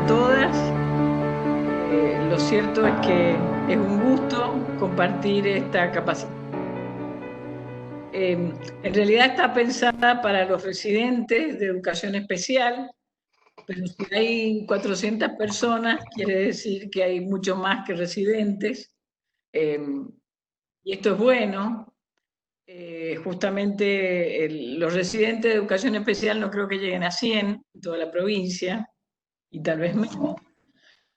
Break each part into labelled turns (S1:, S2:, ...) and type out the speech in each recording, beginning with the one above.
S1: a todas. Lo cierto es que es un gusto compartir esta capacidad. En realidad está pensada para los residentes de educación especial, pero si hay 400 personas, quiere decir que hay mucho más que residentes. Y esto es bueno. Justamente los residentes de educación especial no creo que lleguen a 100 en toda la provincia, y tal vez menos.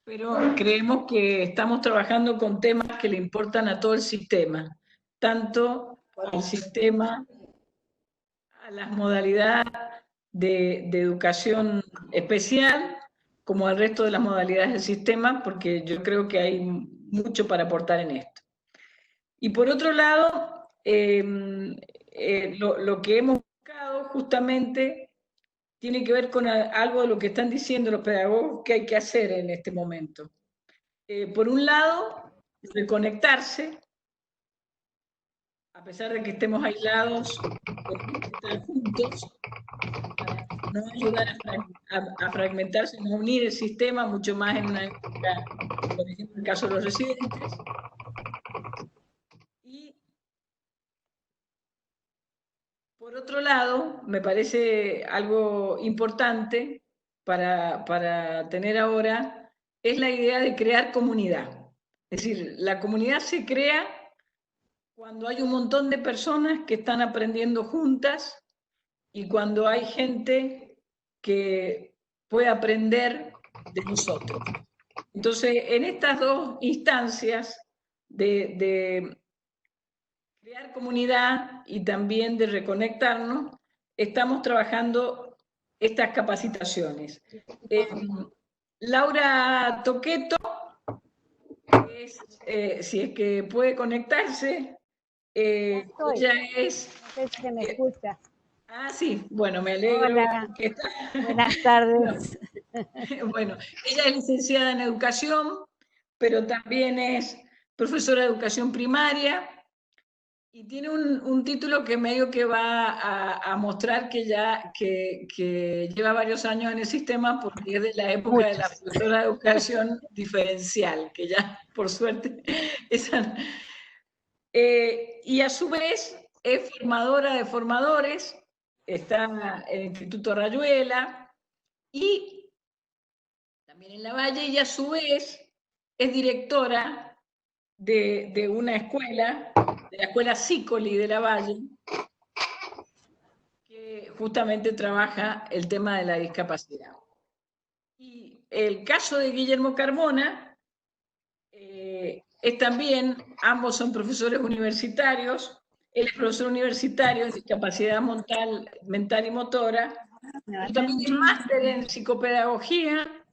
S1: Pero creemos que estamos trabajando con temas que le importan a todo el sistema, tanto al sistema, a las modalidades de educación especial, como al resto de las modalidades del sistema, porque yo creo que hay mucho para aportar en esto. Y por otro lado, lo que hemos buscado justamente tiene que ver con algo de lo que están diciendo los pedagogos que hay que hacer en este momento. Por un lado, reconectarse, a pesar de que estemos aislados, estar juntos, para no ayudar a fragmentarse, no unir el sistema, mucho más en una época, por ejemplo, en el caso de los residentes. Y por otro lado, me parece algo importante para tener ahora, es la idea de crear comunidad. Es decir, la comunidad se crea cuando hay un montón de personas que están aprendiendo juntas y cuando hay gente que puede aprender de nosotros. Entonces, en estas dos instancias de crear comunidad y también de reconectarnos, estamos trabajando estas capacitaciones. Laura Toqueto, si es que puede conectarse, ella es...
S2: No sé si se me escucha.
S1: Sí, bueno, me alegro.
S2: Hola, buenas tardes.
S1: Bueno, ella es licenciada en educación, pero también es profesora de educación primaria y tiene un título que medio que va a mostrar que lleva varios años en el sistema, porque es de la época de la profesora de educación diferencial, que ya por suerte esa... y a su vez es formadora de formadores, está en el Instituto Rayuela y también en La Valle, y a su vez es directora de una escuela, de la Escuela Sicoli de La Valle, que justamente trabaja el tema de la discapacidad. Y el caso de Guillermo Carmona es también, ambos son profesores universitarios, él es profesor universitario de discapacidad mental y motora, pero también es máster en psicopedagogía,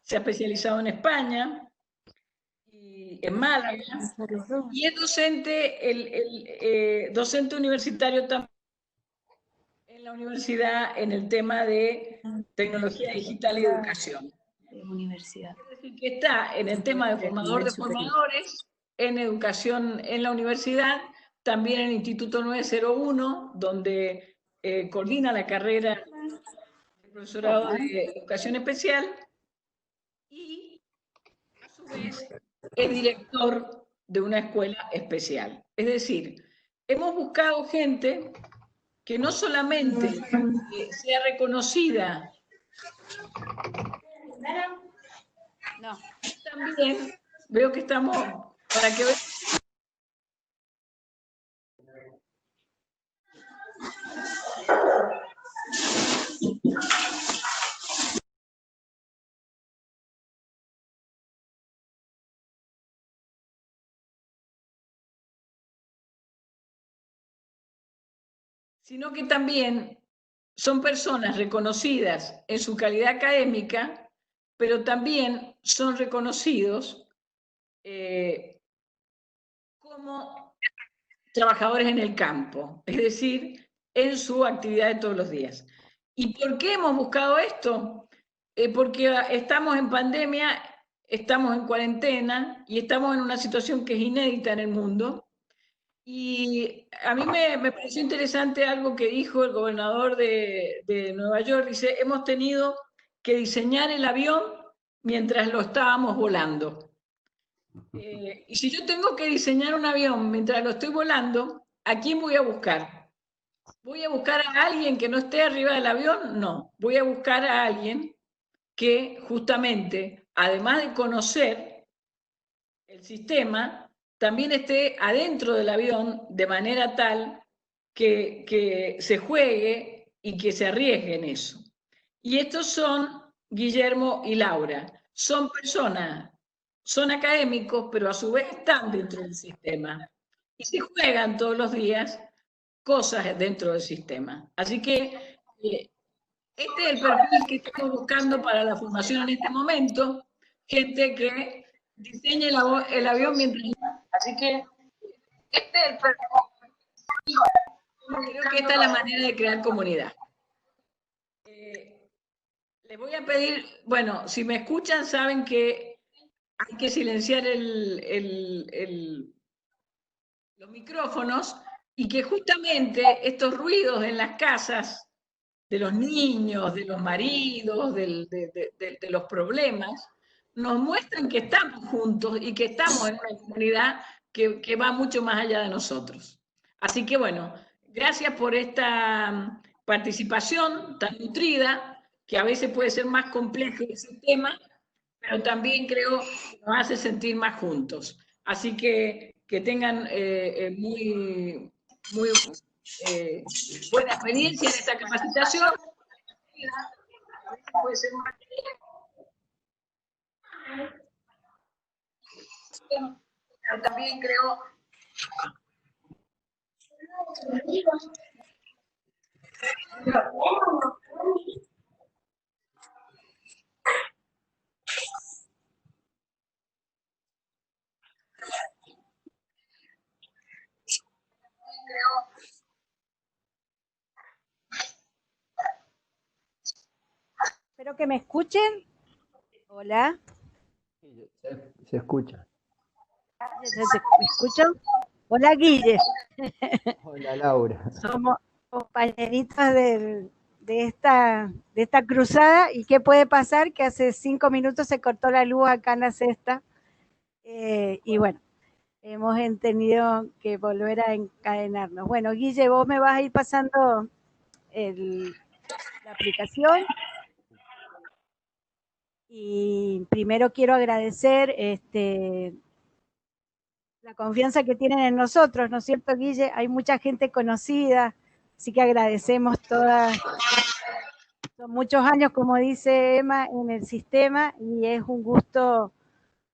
S1: se ha especializado en España, y en Málaga, y es docente, docente universitario también en la universidad en el tema de tecnología digital y educación.
S3: Universidad.
S1: Es decir, que está en el tema de formador de formadores, en educación en la universidad, también en el Instituto 901, donde coordina la carrera de profesorado de educación especial, y a su vez es director de una escuela especial. Es decir, hemos buscado gente que no solamente sea reconocida, no, también veo que estamos, para que vean, sino que también son personas reconocidas en su calidad académica, pero también son reconocidos como trabajadores en el campo, es decir, en su actividad de todos los días. ¿Y por qué hemos buscado esto? Porque estamos en pandemia, estamos en cuarentena y estamos en una situación que es inédita en el mundo. Y a mí me pareció interesante algo que dijo el gobernador de Nueva York. Dice, hemos tenido que diseñar el avión mientras lo estábamos volando. Y si yo tengo que diseñar un avión mientras lo estoy volando, ¿a quién voy a buscar? ¿Voy a buscar a alguien que no esté arriba del avión? No, voy a buscar a alguien que justamente, además de conocer el sistema, también esté adentro del avión de manera tal que se juegue y que se arriesgue en eso. Y estos son Guillermo y Laura. Son personas, son académicos, pero a su vez están dentro del sistema. Y se juegan todos los días cosas dentro del sistema. Así que este es el perfil que estamos buscando para la formación en este momento. Gente que diseñe el avión mientras... Así que este es el perfil. Creo que esta es la manera de crear comunidad. Les voy a pedir, bueno, si me escuchan saben que hay que silenciar los micrófonos y que justamente estos ruidos en las casas de los niños, de los maridos, de los problemas, nos muestran que estamos juntos y que estamos en una comunidad que va mucho más allá de nosotros. Así que bueno, gracias por esta participación tan nutrida, que a veces puede ser más complejo ese tema, pero también creo que nos hace sentir más juntos. Así que tengan muy buena experiencia en esta capacitación. Puede ser más... Pero también creo...
S2: Espero que me escuchen. Hola.
S3: Se escucha.
S2: ¿Me escuchan? Hola, Guille.
S3: Hola, Laura.
S2: Somos compañeritos de esta cruzada. ¿Y qué puede pasar? Que hace 5 minutos se cortó la luz acá en la cesta. Y bueno, hemos tenido que volver a encadenarnos. Bueno, Guille, vos me vas a ir pasando la aplicación. Y primero quiero agradecer la confianza que tienen en nosotros, ¿no es cierto, Guille? Hay mucha gente conocida, así que agradecemos todas. Son muchos años, como dice Emma, en el sistema y es un gusto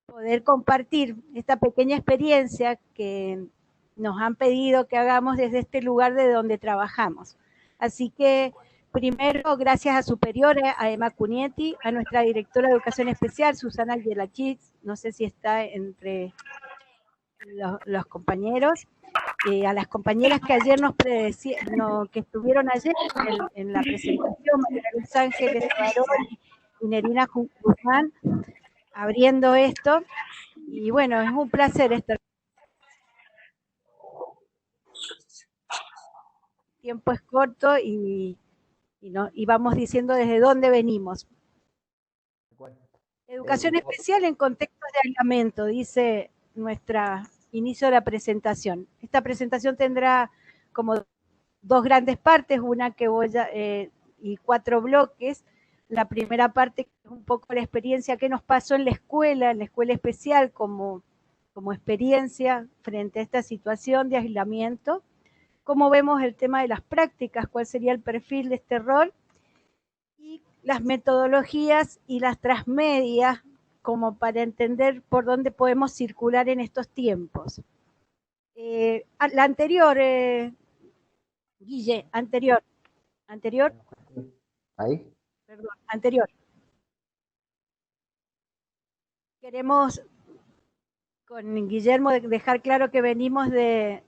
S2: poder compartir esta pequeña experiencia que nos han pedido que hagamos desde este lugar de donde trabajamos. Así que primero, gracias a superiores, a Emma Cunietti, a nuestra directora de Educación Especial, Susana Gelachitz, no sé si está entre los compañeros, a las compañeras que ayer que estuvieron ayer en la presentación, María Luz Ángeles Barón y Nerina Guzmán, abriendo esto. Y bueno, es un placer estar. El tiempo es corto y vamos diciendo desde dónde venimos. Educación especial en contextos de aislamiento, dice nuestra inicio de la presentación. Esta presentación tendrá como 2 grandes partes, una que voy a, y 4 bloques. La primera parte es un poco la experiencia que nos pasó en la escuela especial como experiencia frente a esta situación de aislamiento. Cómo vemos el tema de las prácticas, cuál sería el perfil de este rol, y las metodologías y las transmedias como para entender por dónde podemos circular en estos tiempos. La anterior, Guille, anterior.
S3: ¿Ahí?
S2: Perdón, anterior. Queremos con Guillermo dejar claro que venimos de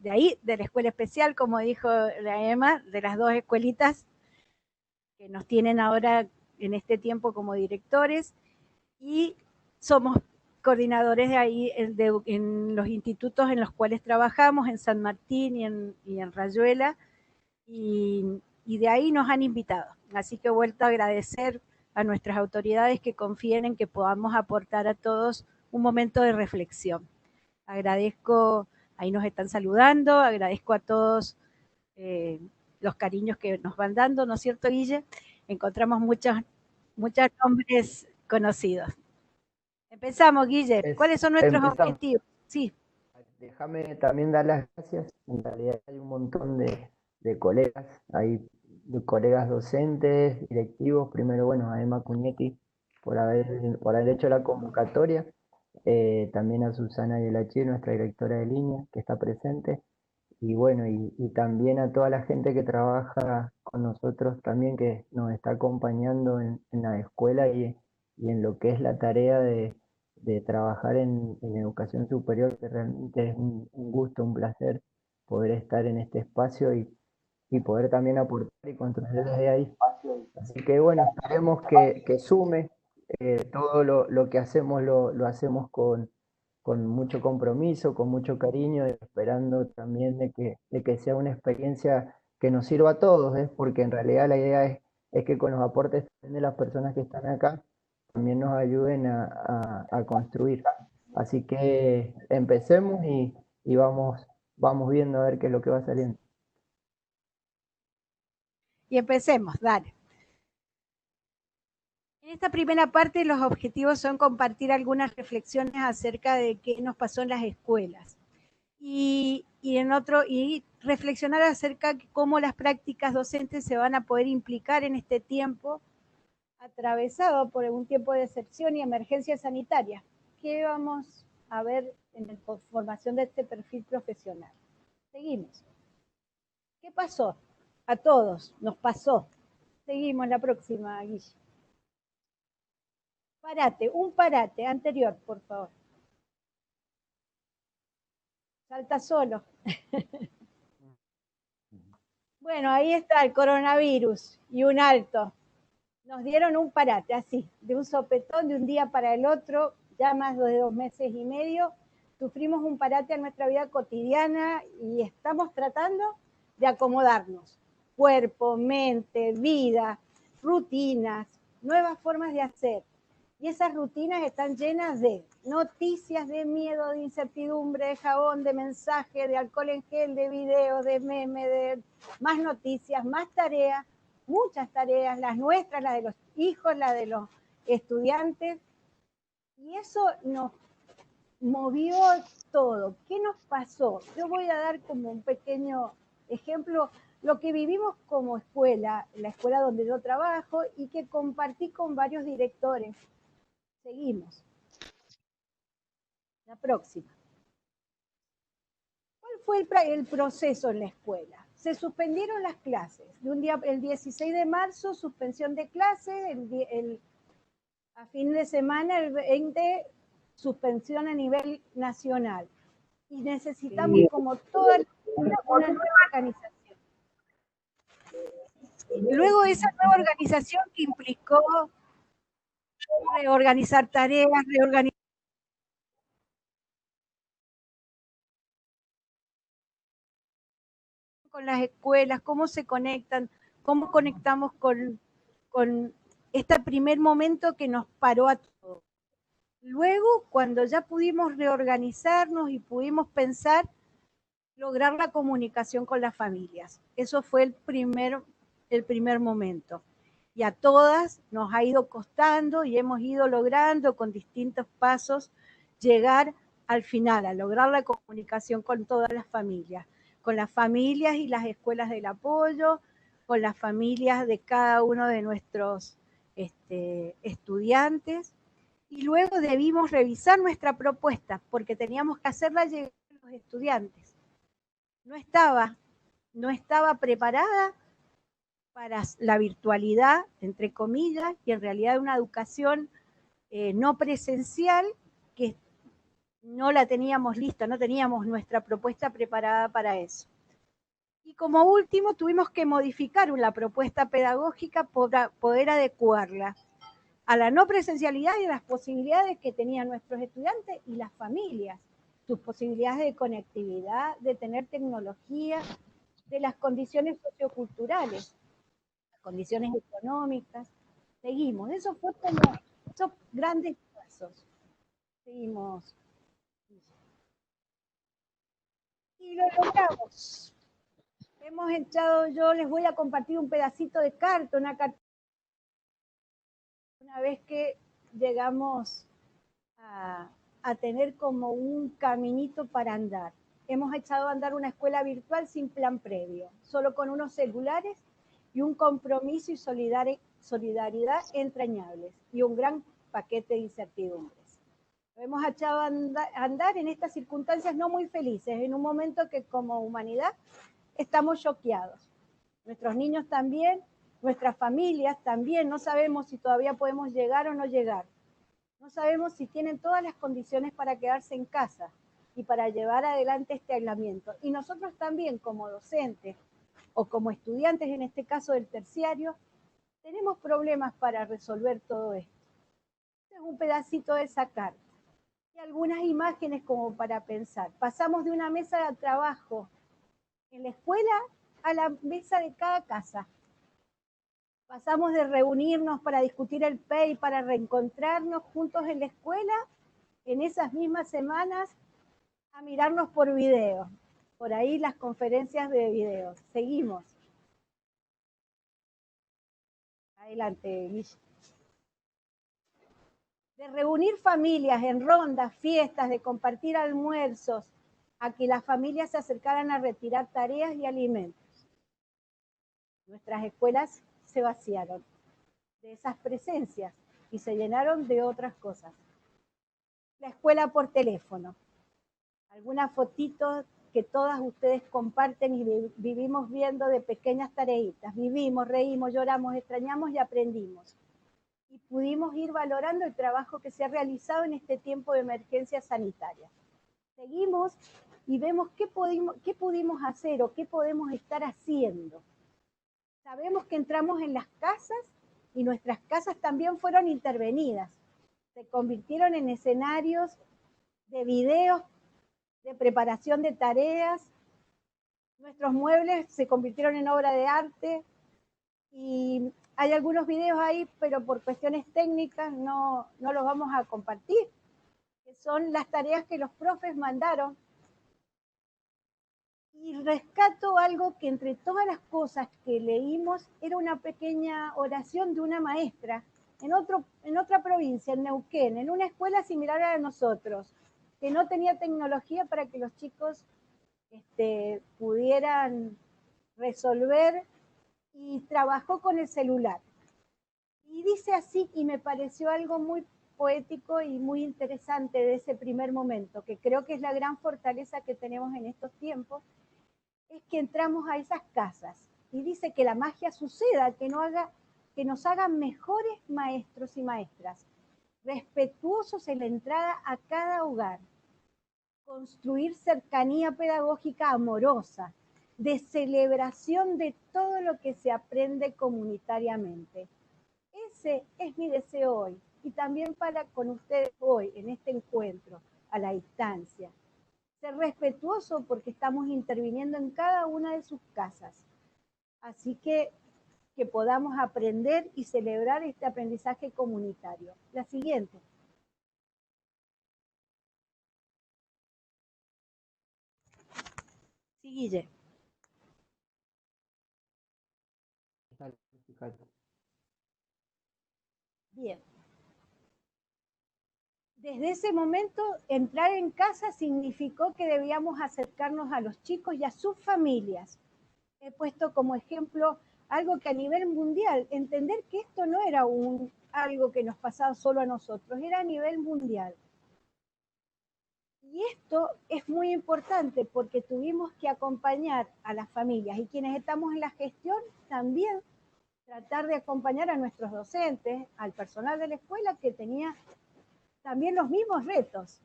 S2: ahí, de la escuela especial, como dijo la Emma, de las 2 escuelitas que nos tienen ahora en este tiempo como directores, y somos coordinadores de ahí en los institutos en los cuales trabajamos, en San Martín y en Rayuela, y de ahí nos han invitado. Así que he vuelto a agradecer a nuestras autoridades que confíen en que podamos aportar a todos un momento de reflexión. Agradezco, ahí nos están saludando, agradezco a todos los cariños que nos van dando, ¿no es cierto, Guille? Encontramos muchos nombres conocidos. Empezamos, Guille. ¿Cuáles son nuestros objetivos? Sí.
S3: Déjame también dar las gracias. En realidad hay un montón de colegas, hay colegas docentes, directivos. Primero, bueno, a Emma Cugnetti por haber hecho la convocatoria. También a Susana Yelachi, nuestra directora de línea, que está presente. Y bueno, y también a toda la gente que trabaja con nosotros también, que nos está acompañando en la escuela y en lo que es la tarea de trabajar en educación superior, que realmente es un gusto, un placer poder estar en este espacio y poder también aportar y construir desde ahí. Así que bueno, esperemos que sume. Todo lo que hacemos lo hacemos con mucho compromiso, con mucho cariño, esperando también de que sea una experiencia que nos sirva a todos, porque en realidad la idea es que con los aportes de las personas que están acá también nos ayuden a construir. Así que empecemos y vamos viendo a ver qué es lo que va saliendo.
S2: Y empecemos, dale. En esta primera parte los objetivos son compartir algunas reflexiones acerca de qué nos pasó en las escuelas y reflexionar acerca de cómo las prácticas docentes se van a poder implicar en este tiempo atravesado por un tiempo de excepción y emergencia sanitaria. ¿Qué vamos a ver en la formación de este perfil profesional? Seguimos. ¿Qué pasó? A todos nos pasó. Seguimos la próxima, Guille. Un parate anterior, por favor. Salta solo. Bueno, ahí está el coronavirus y un alto. Nos dieron un parate así, de un sopetón de un día para el otro, ya más de 2 meses y medio. Sufrimos un parate en nuestra vida cotidiana y estamos tratando de acomodarnos. Cuerpo, mente, vida, rutinas, nuevas formas de hacer. Y esas rutinas están llenas de noticias, de miedo, de incertidumbre, de jabón, de mensaje, de alcohol en gel, de videos, de memes, de más noticias, más tareas, muchas tareas, las nuestras, las de los hijos, las de los estudiantes. Y eso nos movió todo. ¿Qué nos pasó? Yo voy a dar como un pequeño ejemplo lo que vivimos como escuela, la escuela donde yo trabajo y que compartí con varios directores. Seguimos. La próxima. ¿Cuál fue el proceso en la escuela? Se suspendieron las clases. El 16 de marzo, suspensión de clases. A fin de semana, el 20, suspensión a nivel nacional. Y necesitamos, como toda la escuela, una nueva organización. Luego esa nueva organización que implicó reorganizar tareas, reorganizar con las escuelas, cómo se conectan, cómo conectamos con este primer momento que nos paró a todos. Luego, cuando ya pudimos reorganizarnos y pudimos pensar, lograr la comunicación con las familias. Eso fue el primer momento. Y a todas nos ha ido costando y hemos ido logrando con distintos pasos llegar al final, a lograr la comunicación con todas las familias y las escuelas del apoyo, con las familias de cada uno de nuestros estudiantes. Y luego debimos revisar nuestra propuesta, porque teníamos que hacerla llegar a los estudiantes. No estaba preparada para la virtualidad, entre comillas, y en realidad una educación no presencial, que no la teníamos lista, no teníamos nuestra propuesta preparada para eso. Y como último, tuvimos que modificar la propuesta pedagógica para poder adecuarla a la no presencialidad y a las posibilidades que tenían nuestros estudiantes y las familias, sus posibilidades de conectividad, de tener tecnología, de las condiciones socioculturales, las condiciones económicas. Seguimos, eso fue como esos grandes pasos. Seguimos. Y lo logramos. Hemos echado, yo les voy a compartir un pedacito de carta, una vez que llegamos a tener como un caminito para andar. Hemos echado a andar una escuela virtual sin plan previo, solo con unos celulares y un compromiso y solidaridad entrañables y un gran paquete de incertidumbres. Lo hemos echado a andar en estas circunstancias no muy felices, en un momento que como humanidad estamos choqueados. Nuestros niños también, nuestras familias también, no sabemos si todavía podemos llegar o no llegar. No sabemos si tienen todas las condiciones para quedarse en casa y para llevar adelante este aislamiento. Y nosotros también, como docentes o como estudiantes, en este caso del terciario, tenemos problemas para resolver todo esto. Este es un pedacito de esa carta. Y algunas imágenes como para pensar. Pasamos de una mesa de trabajo en la escuela a la mesa de cada casa. Pasamos de reunirnos para discutir el PEI, para reencontrarnos juntos en la escuela, en esas mismas semanas, a mirarnos por video. Por ahí las conferencias de video. Seguimos. Adelante, Guille. De reunir familias en rondas, fiestas, de compartir almuerzos, a que las familias se acercaran a retirar tareas y alimentos. Nuestras escuelas se vaciaron de esas presencias y se llenaron de otras cosas. La escuela por teléfono. Algunas fotitos que todas ustedes comparten y vivimos viendo de pequeñas tareitas. Vivimos, reímos, lloramos, extrañamos y aprendimos. Y pudimos ir valorando el trabajo que se ha realizado en este tiempo de emergencia sanitaria. Seguimos y vemos qué pudimos hacer o qué podemos estar haciendo. Sabemos que entramos en las casas y nuestras casas también fueron intervenidas. Se convirtieron en escenarios de videos, de preparación de tareas. Nuestros muebles se convirtieron en obra de arte y hay algunos videos ahí, pero por cuestiones técnicas no los vamos a compartir, que son las tareas que los profes mandaron. Y rescato algo que entre todas las cosas que leímos era una pequeña oración de una maestra en otra provincia, en Neuquén, en una escuela similar a la de nosotros, que no tenía tecnología para que los chicos pudieran resolver y trabajó con el celular. Y dice así, y me pareció algo muy poético y muy interesante de ese primer momento, que creo que es la gran fortaleza que tenemos en estos tiempos, es que entramos a esas casas y dice que la magia suceda, que nos hagan mejores maestros y maestras, respetuosos en la entrada a cada hogar, construir cercanía pedagógica amorosa, de celebración de todo lo que se aprende comunitariamente. Ese es mi deseo hoy y también para con ustedes hoy en este encuentro a la distancia. Ser respetuoso porque estamos interviniendo en cada una de sus casas. Así que podamos aprender y celebrar este aprendizaje comunitario. La siguiente. Sí, Guille. Bien. Desde ese momento, entrar en casa significó que debíamos acercarnos a los chicos y a sus familias. He puesto como ejemplo algo que a nivel mundial, entender que esto no era algo que nos pasaba solo a nosotros, era a nivel mundial. Y esto es muy importante porque tuvimos que acompañar a las familias y quienes estamos en la gestión también tratar de acompañar a nuestros docentes, al personal de la escuela que tenía también los mismos retos.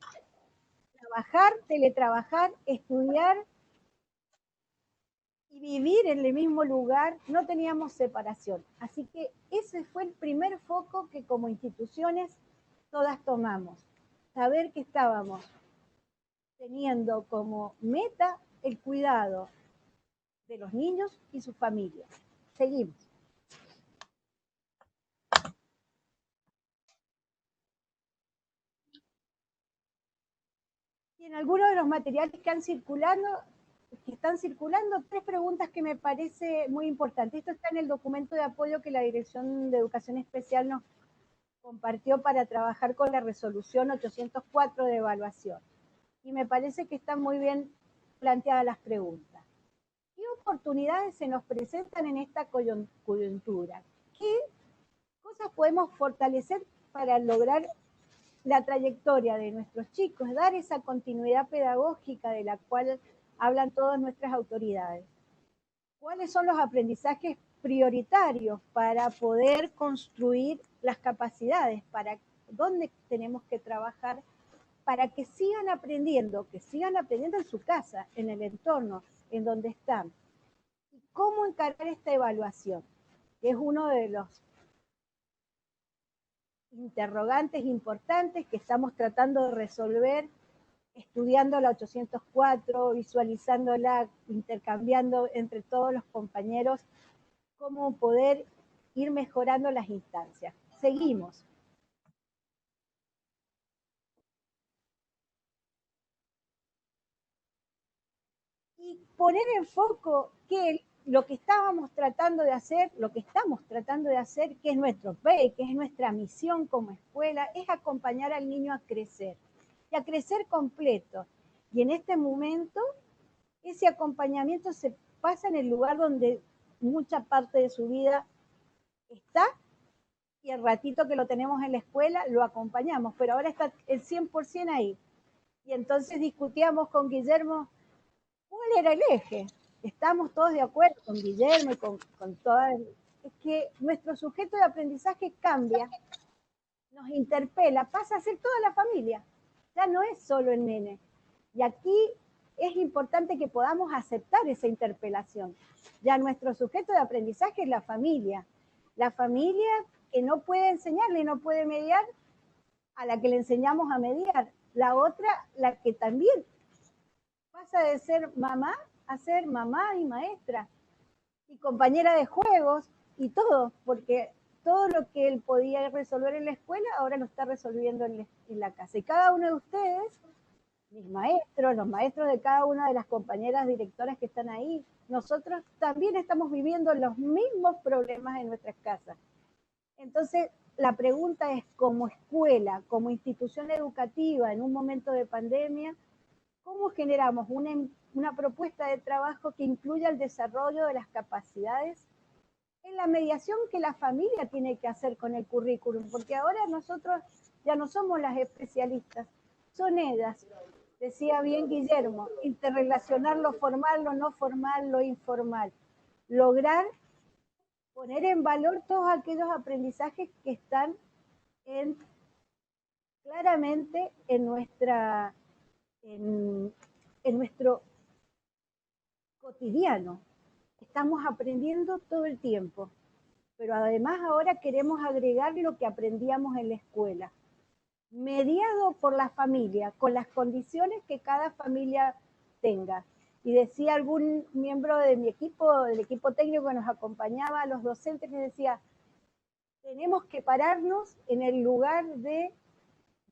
S2: Trabajar, teletrabajar, estudiar y vivir en el mismo lugar, no teníamos separación. Así que ese fue el primer foco que como instituciones todas tomamos. Saber que estábamos teniendo como meta el cuidado de los niños y sus familias. Seguimos. Y en algunos de los materiales que están circulando, 3 preguntas que me parece muy importante. Esto está en el documento de apoyo que la Dirección de Educación Especial nos compartió para trabajar con la resolución 804 de evaluación. Y me parece que están muy bien planteadas las preguntas. ¿Qué oportunidades se nos presentan en esta coyuntura? ¿Qué cosas podemos fortalecer para lograr la trayectoria de nuestros chicos, dar esa continuidad pedagógica de la cual hablan todas nuestras autoridades? ¿Cuáles son los aprendizajes prioritarios para poder construir las capacidades? ¿Para dónde tenemos que trabajar para que sigan aprendiendo en su casa, en el entorno en donde están? ¿Y cómo encarar esta evaluación? Que es uno de los interrogantes importantes que estamos tratando de resolver, estudiando la 804, visualizándola, intercambiando entre todos los compañeros, cómo poder ir mejorando las instancias. Seguimos. Y poner en foco que lo que estábamos tratando de hacer, lo que estamos tratando de hacer, que es nuestro PEI, que es nuestra misión como escuela, es acompañar al niño a crecer, y a crecer completo. Y en este momento, ese acompañamiento se pasa en el lugar donde mucha parte de su vida está, y el ratito que lo tenemos en la escuela lo acompañamos, pero ahora está el 100% ahí. Y entonces discutíamos con Guillermo cuál era el eje. Estamos todos de acuerdo con Guillermo y con todas. Es que nuestro sujeto de aprendizaje cambia, nos interpela, pasa a ser toda la familia. Ya no es solo el nene. Y aquí es importante que podamos aceptar esa interpelación. Ya nuestro sujeto de aprendizaje es la familia. La familia que no puede enseñarle, no puede mediar, a la que le enseñamos a mediar. La otra, la que también pasa de ser mamá a ser mamá y maestra y compañera de juegos y todo, porque todo lo que él podía resolver en la escuela ahora lo está resolviendo en la casa. Y cada uno de ustedes, mis maestros, los maestros de cada una de las compañeras directoras que están ahí, nosotros también estamos viviendo los mismos problemas en nuestras casas. Entonces, la pregunta es, como escuela, como institución educativa en un momento de pandemia, ¿cómo generamos una propuesta de trabajo que incluya el desarrollo de las capacidades en la mediación que la familia tiene que hacer con el currículum? Porque ahora nosotros ya no somos las especialistas, son ellas. Decía bien Guillermo, interrelacionar lo formal, lo no formal, lo informal. Lograr poner en valor todos aquellos aprendizajes que están claramente en nuestro cotidiano. Estamos aprendiendo todo el tiempo, pero además ahora queremos agregar lo que aprendíamos en la escuela, mediado por la familia, con las condiciones que cada familia tenga. Y decía algún miembro de mi equipo, del equipo técnico que nos acompañaba, a los docentes, les decía, tenemos que pararnos en el lugar de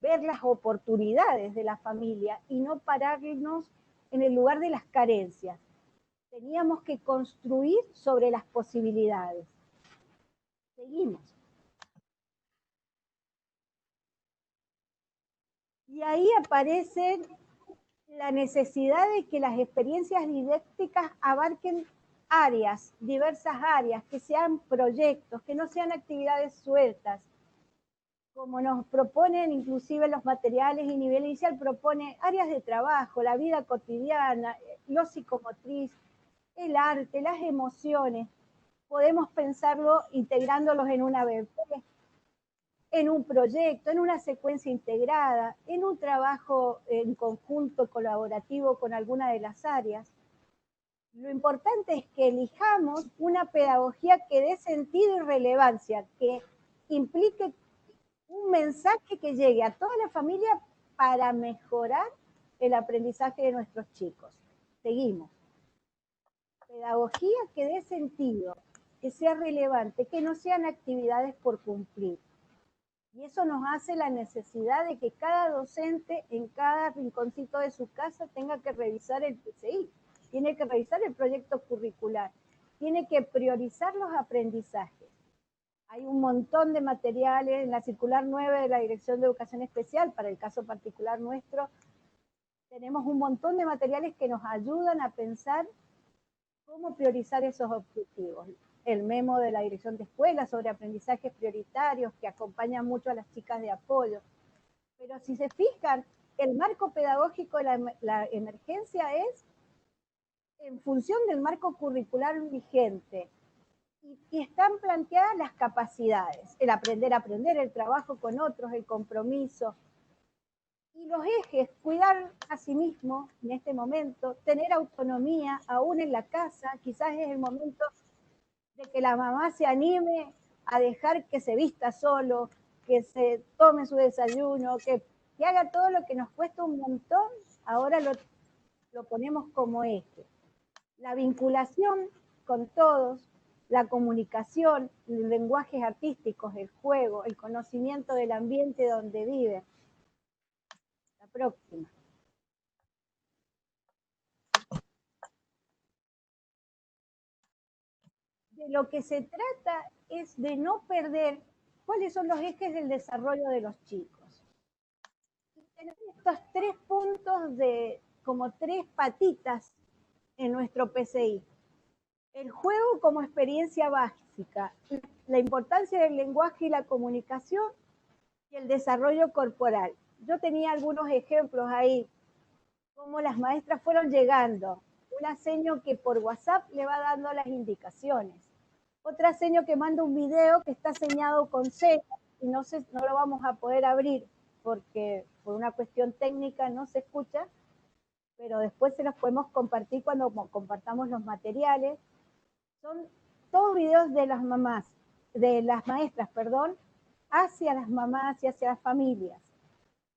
S2: ver las oportunidades de la familia y no pararnos en el lugar de las carencias. Teníamos que construir sobre las posibilidades. Seguimos. Y ahí aparece la necesidad de que las experiencias didácticas abarquen áreas, diversas áreas, que sean proyectos, que no sean actividades sueltas. Como nos proponen inclusive los materiales y nivel inicial, propone áreas de trabajo, la vida cotidiana, lo psicomotriz, el arte, las emociones. Podemos pensarlo integrándolos en una BP, en un proyecto, en una secuencia integrada, en un trabajo en conjunto colaborativo con alguna de las áreas. Lo importante es que elijamos una pedagogía que dé sentido y relevancia, que implique un mensaje que llegue a toda la familia para mejorar el aprendizaje de nuestros chicos. Seguimos. Pedagogía que dé sentido, que sea relevante, que no sean actividades por cumplir. Y eso nos hace la necesidad de que cada docente en cada rinconcito de su casa tenga que revisar el PCI, tiene que revisar el proyecto curricular, tiene que priorizar los aprendizajes. Hay un montón de materiales en la circular 9 de la Dirección de Educación Especial, para el caso particular nuestro, tenemos un montón de materiales que nos ayudan a pensar cómo priorizar esos objetivos. El memo de la Dirección de Escuela sobre aprendizajes prioritarios que acompaña mucho a las chicas de apoyo. Pero si se fijan, el marco pedagógico de la emergencia es en función del marco curricular vigente. Y están planteadas las capacidades, el aprender a aprender, el trabajo con otros, el compromiso. Y los ejes, cuidar a sí mismo en este momento, tener autonomía aún en la casa, quizás es el momento de que la mamá se anime a dejar que se vista solo, que se tome su desayuno, que haga todo lo que nos cuesta un montón, ahora lo ponemos como eje. La vinculación con todos, la comunicación, los lenguajes artísticos, el juego, el conocimiento del ambiente donde viven. La próxima. De lo que se trata es de no perder cuáles son los ejes del desarrollo de los chicos. Y tenemos estos 3 puntos como 3 patitas en nuestro PCI. El juego como experiencia básica, la importancia del lenguaje y la comunicación y el desarrollo corporal. Yo tenía algunos ejemplos ahí, cómo las maestras fueron llegando. Una seño que por WhatsApp le va dando las indicaciones. Otra seño que manda un video que está señado con señas y no lo vamos a poder abrir porque por una cuestión técnica no se escucha, pero después se los podemos compartir cuando compartamos los materiales. Son todos videos de las mamás, de las maestras, perdón, hacia las mamás y hacia las familias.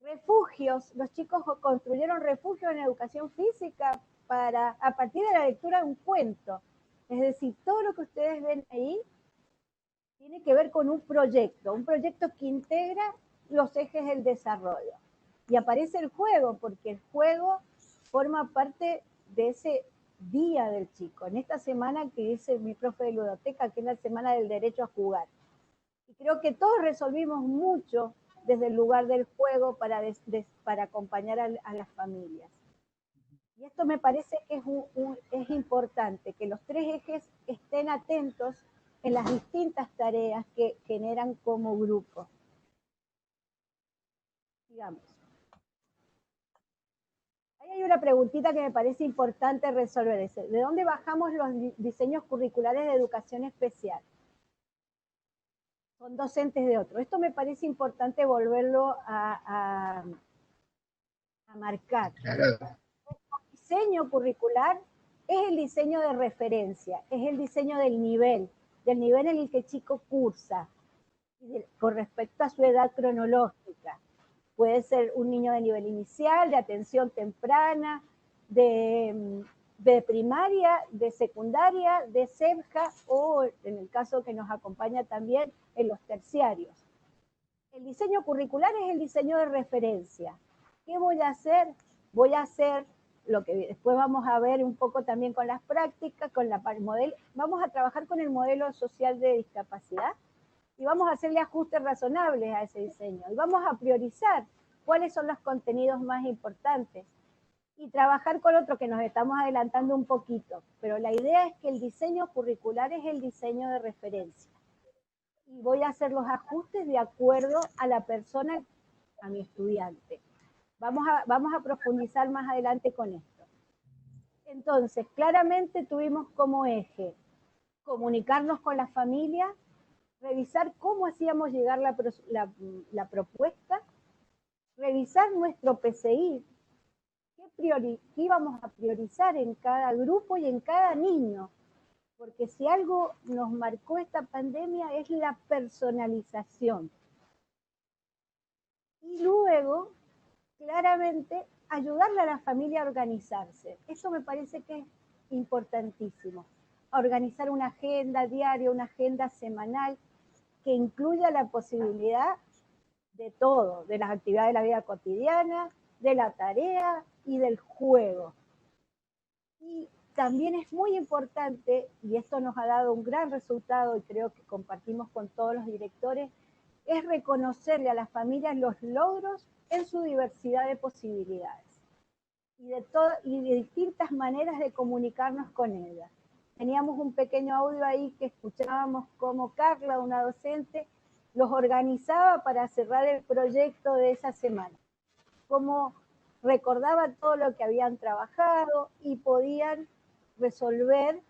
S2: Refugios, los chicos construyeron refugios en educación física a partir de la lectura de un cuento. Es decir, todo lo que ustedes ven ahí tiene que ver con un proyecto que integra los ejes del desarrollo. Y aparece el juego, porque el juego forma parte de ese día del chico. En esta semana que dice mi profe de ludoteca, que es la semana del derecho a jugar. Y creo que todos resolvimos mucho desde el lugar del juego para acompañar a las familias. Y esto me parece que es importante, que los 3 ejes estén atentos en las distintas tareas que generan como grupo. Sigamos. Ahí hay una preguntita que me parece importante resolver. ¿De dónde bajamos los diseños curriculares de educación especial? Son docentes de otro. Esto me parece importante volverlo a marcar. Claro. El diseño curricular es el diseño de referencia, es el diseño del nivel en el que el chico cursa, con respecto a su edad cronológica. Puede ser un niño de nivel inicial, de atención temprana, de primaria, de secundaria, de CEBJA o en el caso que nos acompaña también en los terciarios. El diseño curricular es el diseño de referencia. ¿Qué voy a hacer? Voy a hacer lo que después vamos a ver un poco también con las prácticas, vamos a trabajar con el modelo social de discapacidad y vamos a hacerle ajustes razonables a ese diseño. Y vamos a priorizar cuáles son los contenidos más importantes y trabajar con otro que nos estamos adelantando un poquito. Pero la idea es que el diseño curricular es el diseño de referencia. Y voy a hacer los ajustes de acuerdo a la persona, a mi estudiante. Vamos a profundizar más adelante con esto. Entonces, claramente tuvimos como eje comunicarnos con la familia, revisar cómo hacíamos llegar la propuesta, revisar nuestro PCI, qué íbamos a priorizar en cada grupo y en cada niño, porque si algo nos marcó esta pandemia es la personalización. Y luego, claramente, ayudarle a la familia a organizarse. Eso me parece que es importantísimo. Organizar una agenda diaria, una agenda semanal, que incluya la posibilidad de todo, de las actividades de la vida cotidiana, de la tarea y del juego. Y también es muy importante, y esto nos ha dado un gran resultado y creo que compartimos con todos los directores, es reconocerle a las familias los logros en su diversidad de posibilidades y de distintas maneras de comunicarnos con ellas. Teníamos un pequeño audio ahí que escuchábamos cómo Carla, una docente, los organizaba para cerrar el proyecto de esa semana, cómo recordaban todo lo que habían trabajado y podían resolver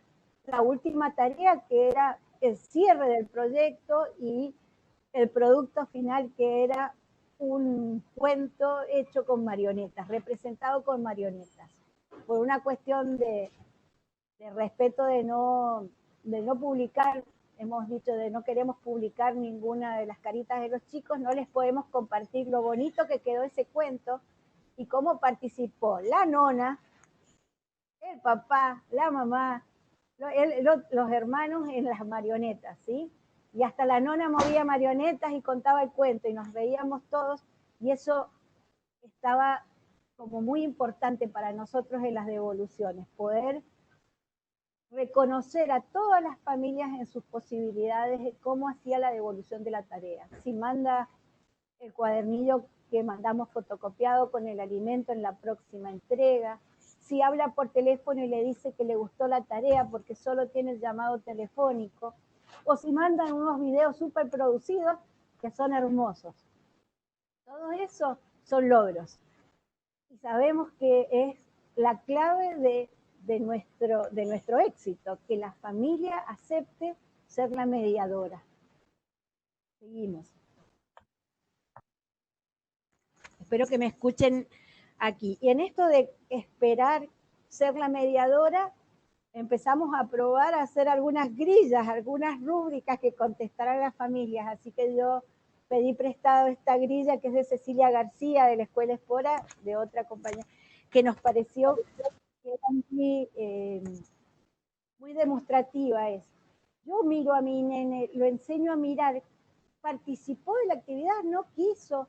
S2: la última tarea, que era el cierre del proyecto y el producto final, que era un cuento hecho con marionetas, representado con marionetas, por una cuestión de respeto de no publicar, hemos dicho de no queremos publicar ninguna de las caritas de los chicos, no les podemos compartir lo bonito que quedó ese cuento y cómo participó la nona, el papá, la mamá, los hermanos en las marionetas, ¿sí? Y hasta la nona movía marionetas y contaba el cuento y nos reíamos todos, y eso estaba como muy importante para nosotros en las devoluciones, poder reconocer a todas las familias en sus posibilidades de cómo hacía la devolución de la tarea. Si manda el cuadernillo que mandamos fotocopiado con el alimento en la próxima entrega, si habla por teléfono y le dice que le gustó la tarea porque solo tiene el llamado telefónico, o si mandan unos videos súper producidos que son hermosos. Todo eso son logros. Y sabemos que es la clave de nuestro éxito, que la familia acepte ser la mediadora. Seguimos. Espero que me escuchen aquí. Y en esto de esperar ser la mediadora, empezamos a probar a hacer algunas grillas, algunas rúbricas que contestaran las familias. Así que yo pedí prestado esta grilla que es de Cecilia García, de la Escuela Espora, de otra compañía, que nos pareció que era muy demostrativa. Yo miro a mi nene, lo enseño a mirar, participó de la actividad, no quiso,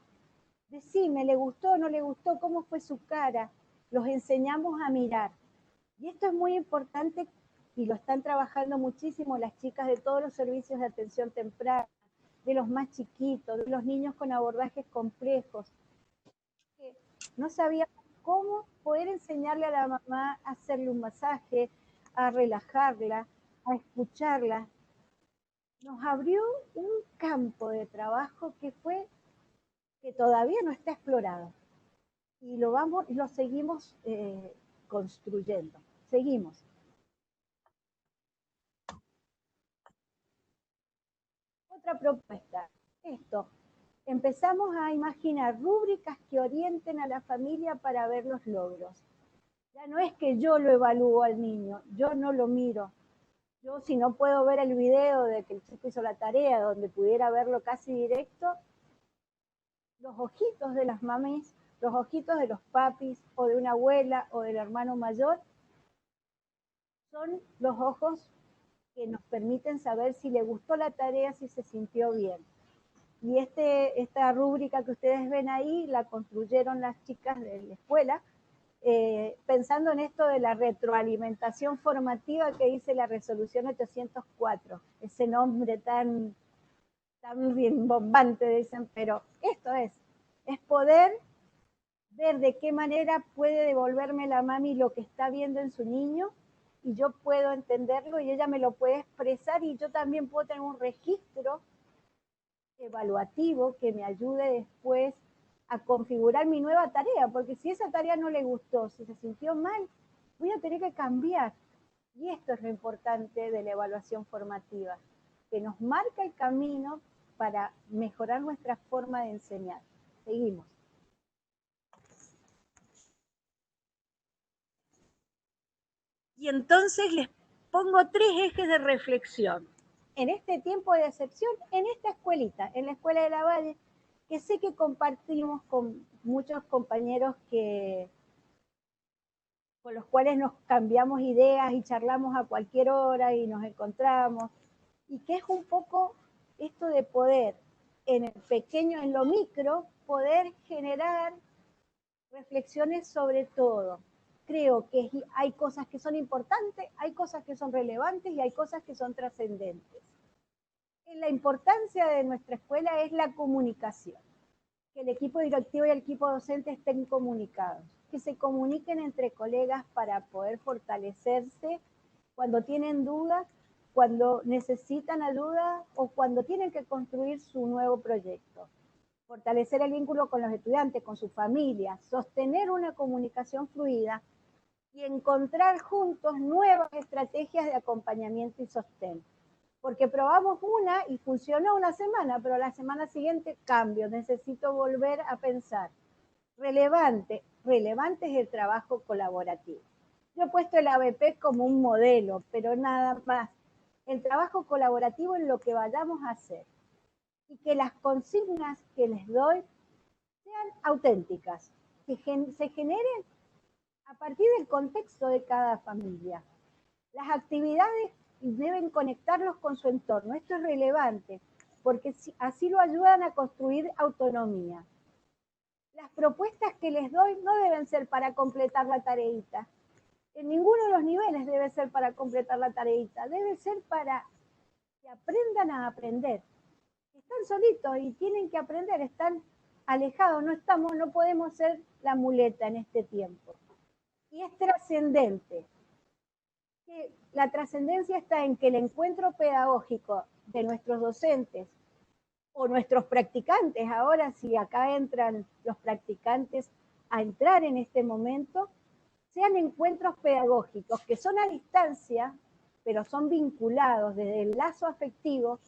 S2: decime, ¿le gustó, no le gustó? ¿Cómo fue su cara? Los enseñamos a mirar. Y esto es muy importante y lo están trabajando muchísimo las chicas de todos los servicios de atención temprana, de los más chiquitos, de los niños con abordajes complejos. Que no sabíamos cómo poder enseñarle a la mamá a hacerle un masaje, a relajarla, a escucharla. Nos abrió un campo de trabajo que todavía no está explorado. Y lo seguimos construyendo. Seguimos. Otra propuesta. Esto. Empezamos a imaginar rúbricas que orienten a la familia para ver los logros. Ya no es que yo lo evalúo al niño, yo no lo miro. Yo, si no puedo ver el video de que el chico hizo la tarea, donde pudiera verlo casi directo, los ojitos de las mamis, los ojitos de los papis, o de una abuela, o del hermano mayor, son los ojos que nos permiten saber si le gustó la tarea, si se sintió bien. Y esta rúbrica que ustedes ven ahí la construyeron las chicas de la escuela, pensando en esto de la retroalimentación formativa que dice la resolución 804, ese nombre tan rimbombante, dicen, pero esto es poder ver de qué manera puede devolverme la mami lo que está viendo en su niño, y yo puedo entenderlo y ella me lo puede expresar, y yo también puedo tener un registro evaluativo que me ayude después a configurar mi nueva tarea, porque si esa tarea no le gustó, si se sintió mal, voy a tener que cambiar. Y esto es lo importante de la evaluación formativa, que nos marca el camino para mejorar nuestra forma de enseñar. Seguimos. Y entonces les pongo 3 ejes de reflexión. En este tiempo de excepción, en esta escuelita, en la Escuela de la Valle, que sé que compartimos con muchos compañeros con los cuales nos cambiamos ideas y charlamos a cualquier hora y nos encontramos, y que es un poco esto de poder en el pequeño, en lo micro, poder generar reflexiones sobre todo. Creo que hay cosas que son importantes, hay cosas que son relevantes y hay cosas que son trascendentes. La importancia de nuestra escuela es la comunicación, que el equipo directivo y el equipo docente estén comunicados, que se comuniquen entre colegas para poder fortalecerse cuando tienen dudas, cuando necesitan ayuda o cuando tienen que construir su nuevo proyecto. Fortalecer el vínculo con los estudiantes, con su familia, sostener una comunicación fluida y encontrar juntos nuevas estrategias de acompañamiento y sostén. Porque probamos una y funcionó una semana, pero la semana siguiente cambio, necesito volver a pensar. Relevante es el trabajo colaborativo. Yo he puesto el ABP como un modelo, pero nada más. El trabajo colaborativo en lo que vayamos a hacer. Y que las consignas que les doy sean auténticas, que se generen a partir del contexto de cada familia. Las actividades deben conectarlos con su entorno. Esto es relevante, porque así lo ayudan a construir autonomía. Las propuestas que les doy no deben ser para completar la tareita. En ninguno de los niveles debe ser para completar la tareita. Debe ser para que aprendan a aprender. Están solitos y tienen que aprender, están alejados, no podemos ser la muleta en este tiempo. Y es trascendente. La trascendencia está en que el encuentro pedagógico de nuestros docentes o nuestros practicantes, ahora si acá entran los practicantes a entrar en este momento, sean encuentros pedagógicos que son a distancia, pero son vinculados desde el lazo afectivo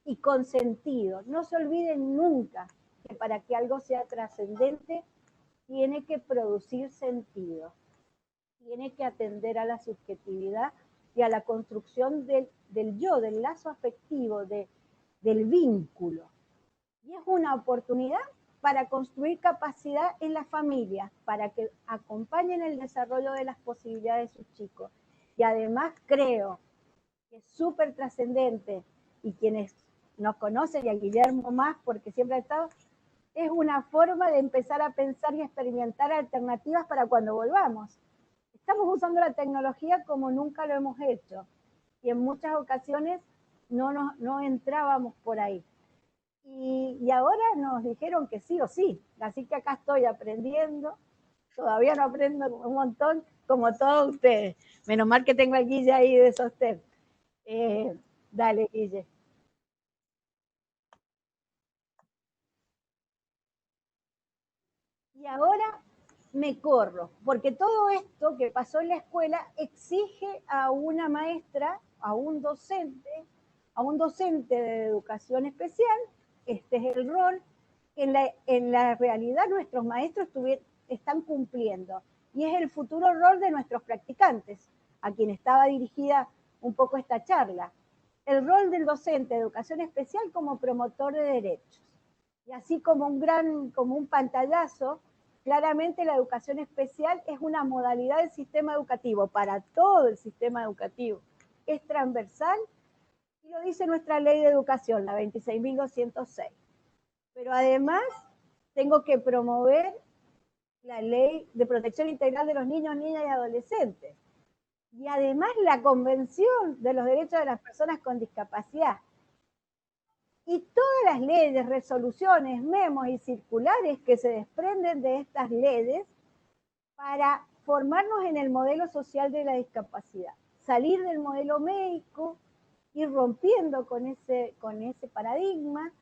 S2: y con sentido. No se olviden nunca que para que algo sea trascendente tiene que producir sentido, tiene que atender a la subjetividad y a la construcción del yo, del lazo afectivo, del vínculo. Y es una oportunidad para construir capacidad en las familias, para que acompañen el desarrollo de las posibilidades de sus chicos. Y además creo que es súper trascendente, y quienes nos conocen, y a Guillermo más, porque siempre ha estado, es una forma de empezar a pensar y experimentar alternativas para cuando volvamos. Estamos usando la tecnología como nunca lo hemos hecho, y en muchas ocasiones no entrábamos por ahí. Y ahora nos dijeron que sí o sí, así que acá estoy aprendiendo, todavía no aprendo un montón, como todos ustedes. Menos mal que tengo a Guille ahí de sostén. Dale, Guille. Y ahora me corro, porque todo esto que pasó en la escuela exige a una maestra, a un docente de educación especial. Este es el rol que en la realidad nuestros maestros están cumpliendo, y es el futuro rol de nuestros practicantes, a quien estaba dirigida un poco esta charla. El rol del docente de educación especial como promotor de derechos. Y así como un pantallazo, claramente la educación especial es una modalidad del sistema educativo, para todo el sistema educativo. Es transversal y lo dice nuestra ley de educación, la 26.206. Pero además tengo que promover la ley de protección integral de los niños, niñas y adolescentes. Y además la Convención de los Derechos de las Personas con Discapacidad. Y todas las leyes, resoluciones, memos y circulares que se desprenden de estas leyes para formarnos en el modelo social de la discapacidad. Salir del modelo médico, ir rompiendo con ese paradigma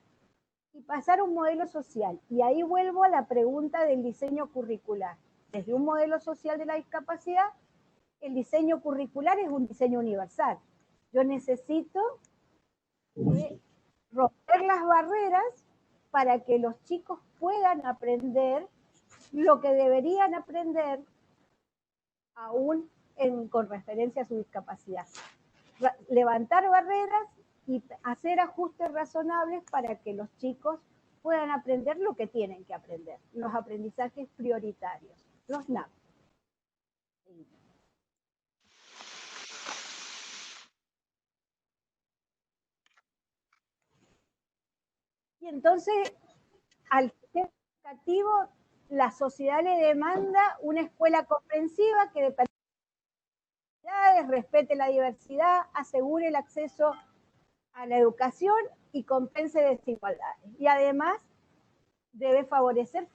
S2: y pasar a un modelo social. Y ahí vuelvo a la pregunta del diseño curricular. Desde un modelo social de la discapacidad, el diseño curricular es un diseño universal. Yo necesito romper las barreras para que los chicos puedan aprender lo que deberían aprender aún con referencia a su discapacidad. Levantar barreras y hacer ajustes razonables para que los chicos puedan aprender lo que tienen que aprender, los aprendizajes prioritarios, los NAP. Y Y entonces al sistema educativo la sociedad le demanda una escuela comprensiva que respete la diversidad, asegure el acceso a la educación y compense desigualdades. Y además debe favorecer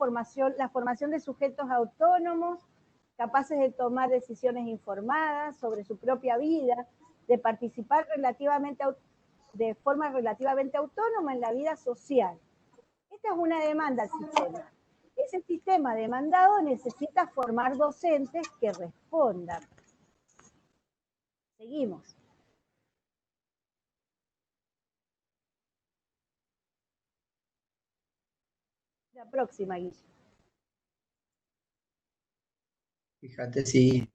S2: la formación de sujetos autónomos, capaces de tomar decisiones informadas sobre su propia vida, de participar de forma relativamente autónoma en la vida social. Esta es una demanda al sistema. Ese sistema demandado necesita formar docentes que respondan. Seguimos. La próxima, Guille.
S3: Fíjate, sí,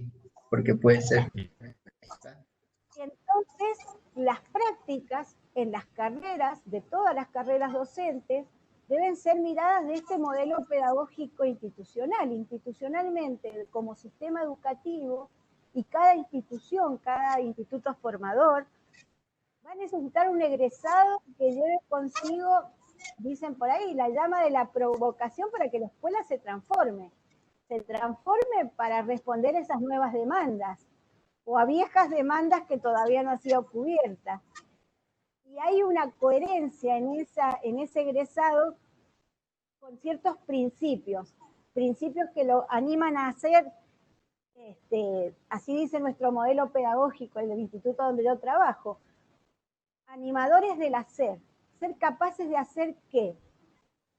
S3: porque puede ser.
S2: Entonces, las prácticas en las carreras, de todas las carreras docentes, deben ser miradas de este modelo pedagógico institucional. Institucionalmente, como sistema educativo, y cada institución, cada instituto formador, va a necesitar un egresado que lleve consigo, dicen por ahí, la llama de la provocación para que la escuela se transforme para responder a esas nuevas demandas o a viejas demandas que todavía no han sido cubiertas. Y hay una coherencia en ese egresado con ciertos principios que lo animan a hacer, así dice nuestro modelo pedagógico, el del instituto donde yo trabajo, animadores del hacer, ser capaces de hacer qué,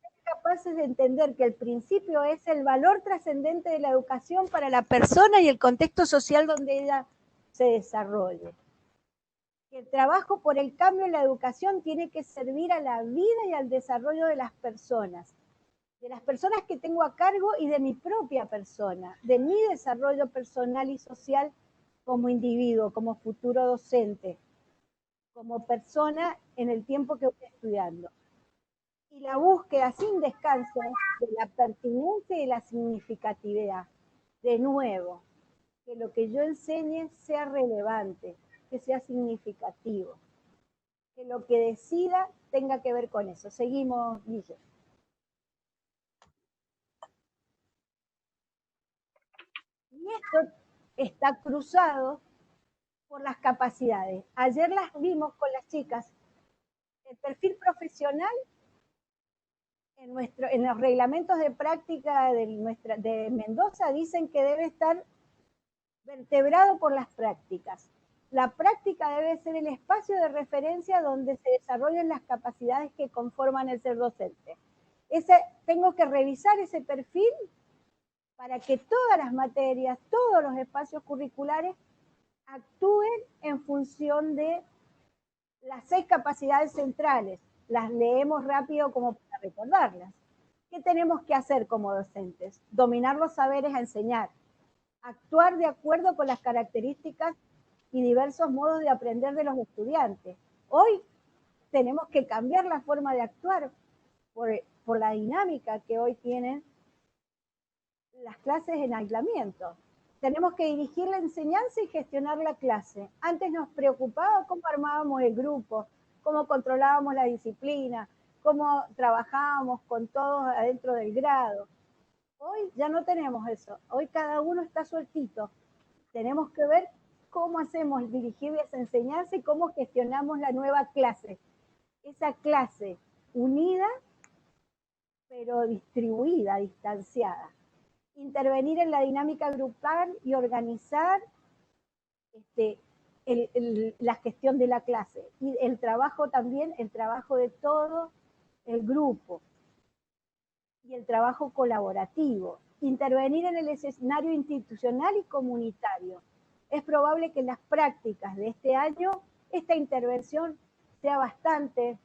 S2: ser capaces de entender que el principio es el valor trascendente de la educación para la persona y el contexto social donde ella se desarrolle. Que el trabajo por el cambio en la educación tiene que servir a la vida y al desarrollo de las personas que tengo a cargo y de mi propia persona, de mi desarrollo personal y social como individuo, como futuro docente, como persona en el tiempo que voy estudiando. Y la búsqueda sin descanso de la pertinencia y la significatividad. De nuevo, que lo que yo enseñe sea relevante, que sea significativo, que lo que decida tenga que ver con eso. Seguimos, Guille. Y esto está cruzado por las capacidades. Ayer las vimos con las chicas. El perfil profesional en los reglamentos de práctica de Mendoza dicen que debe estar vertebrado por las prácticas. La práctica debe ser el espacio de referencia donde se desarrollen las capacidades que conforman el ser docente. Tengo que revisar ese perfil para que todas las materias, todos los espacios curriculares actúen en función de las 6 capacidades centrales. Las leemos rápido como para recordarlas. ¿Qué tenemos que hacer como docentes? Dominar los saberes a enseñar, actuar de acuerdo con las características y diversos modos de aprender de los estudiantes. Hoy tenemos que cambiar la forma de actuar por la dinámica que hoy tienen las clases en aislamiento. Tenemos que dirigir la enseñanza y gestionar la clase. Antes nos preocupaba cómo armábamos el grupo, cómo controlábamos la disciplina, cómo trabajábamos con todos adentro del grado. Hoy ya no tenemos eso. Hoy cada uno está sueltito. Tenemos que ver cómo hacemos dirigir esa enseñanza y cómo gestionamos la nueva clase. Esa clase unida, pero distribuida, distanciada. Intervenir en la dinámica grupal y organizar la gestión de la clase. Y el trabajo también, el trabajo de todo el grupo. Y el trabajo colaborativo. Intervenir en el escenario institucional y comunitario. Es probable que en las prácticas de este año esta intervención sea bastante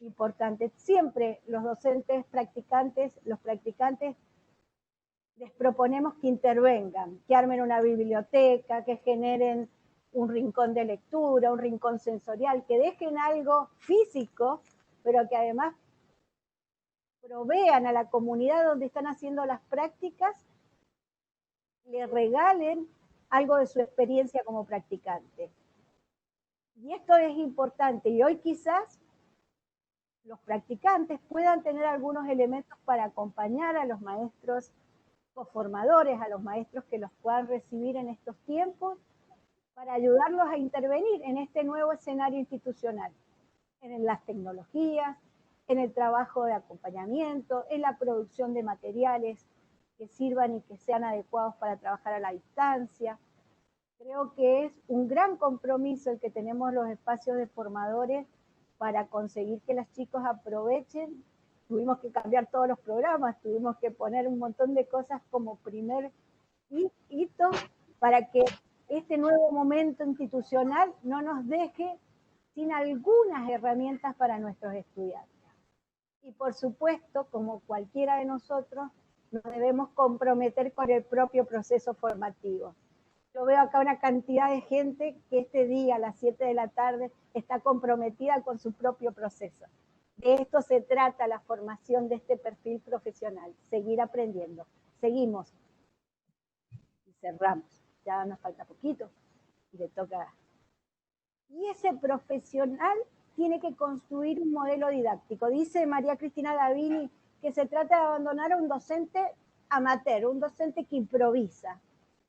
S2: importante. Siempre los docentes practicantes, los practicantes, les proponemos que intervengan, que armen una biblioteca, que generen un rincón de lectura, un rincón sensorial, que dejen algo físico, pero que además provean a la comunidad donde están haciendo las prácticas, le regalen algo de su experiencia como practicante. Y esto es importante, y hoy quizás los practicantes puedan tener algunos elementos para acompañar a los maestros coformadores, a los maestros que los puedan recibir en estos tiempos, para ayudarlos a intervenir en este nuevo escenario institucional, en las tecnologías, en el trabajo de acompañamiento, en la producción de materiales que sirvan y que sean adecuados para trabajar a la distancia. Creo que es un gran compromiso el que tenemos los espacios de formadores para conseguir que los chicos aprovechen. Tuvimos que cambiar todos los programas, tuvimos que poner un montón de cosas como primer hito para que este nuevo momento institucional no nos deje sin algunas herramientas para nuestros estudiantes. Y por supuesto, como cualquiera de nosotros, nos debemos comprometer con el propio proceso formativo. Yo veo acá una cantidad de gente que este día a las 7 de la tarde está comprometida con su propio proceso. De esto se trata la formación de este perfil profesional, seguir aprendiendo. Seguimos y cerramos. Ya nos falta poquito y le toca. Y ese profesional tiene que construir un modelo didáctico. Dice María Cristina Davini que se trata de abandonar a un docente amateur, un docente que improvisa.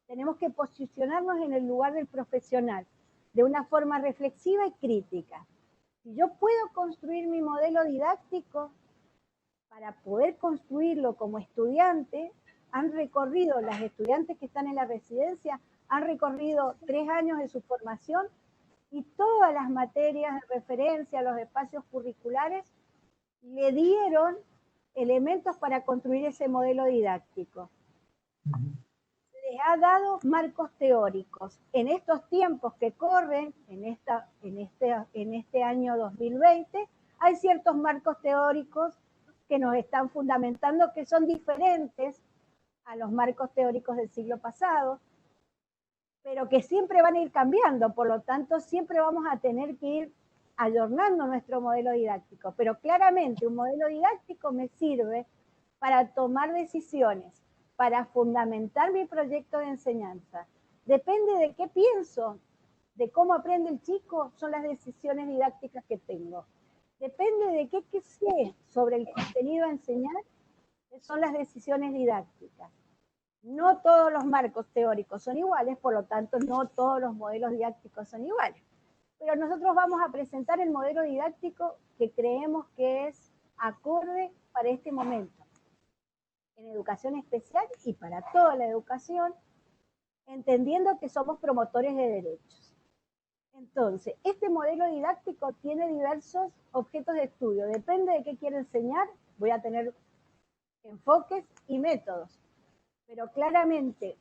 S2: Tenemos que posicionarnos en el lugar del profesional, de una forma reflexiva y crítica. Si yo puedo construir mi modelo didáctico, para poder construirlo como estudiante, han recorrido, las estudiantes que están en la residencia, han recorrido 3 años de su formación y todas las materias de referencia, los espacios curriculares, le dieron elementos para construir ese modelo didáctico. Les ha dado marcos teóricos. En estos tiempos que corren, en este año 2020, hay ciertos marcos teóricos que nos están fundamentando, que son diferentes a los marcos teóricos del siglo pasado, pero que siempre van a ir cambiando, por lo tanto siempre vamos a tener que ir ayornando nuestro modelo didáctico, pero claramente un modelo didáctico me sirve para tomar decisiones, para fundamentar mi proyecto de enseñanza. Depende de qué pienso, de cómo aprende el chico, son las decisiones didácticas que tengo. Depende de qué sé sobre el contenido a enseñar, son las decisiones didácticas. No todos los marcos teóricos son iguales, por lo tanto no todos los modelos didácticos son iguales. Pero nosotros vamos a presentar el modelo didáctico que creemos que es acorde para este momento, en educación especial y para toda la educación, entendiendo que somos promotores de derechos. Entonces, este modelo didáctico tiene diversos objetos de estudio. Depende de qué quiero enseñar, voy a tener enfoques y métodos. Pero claramente,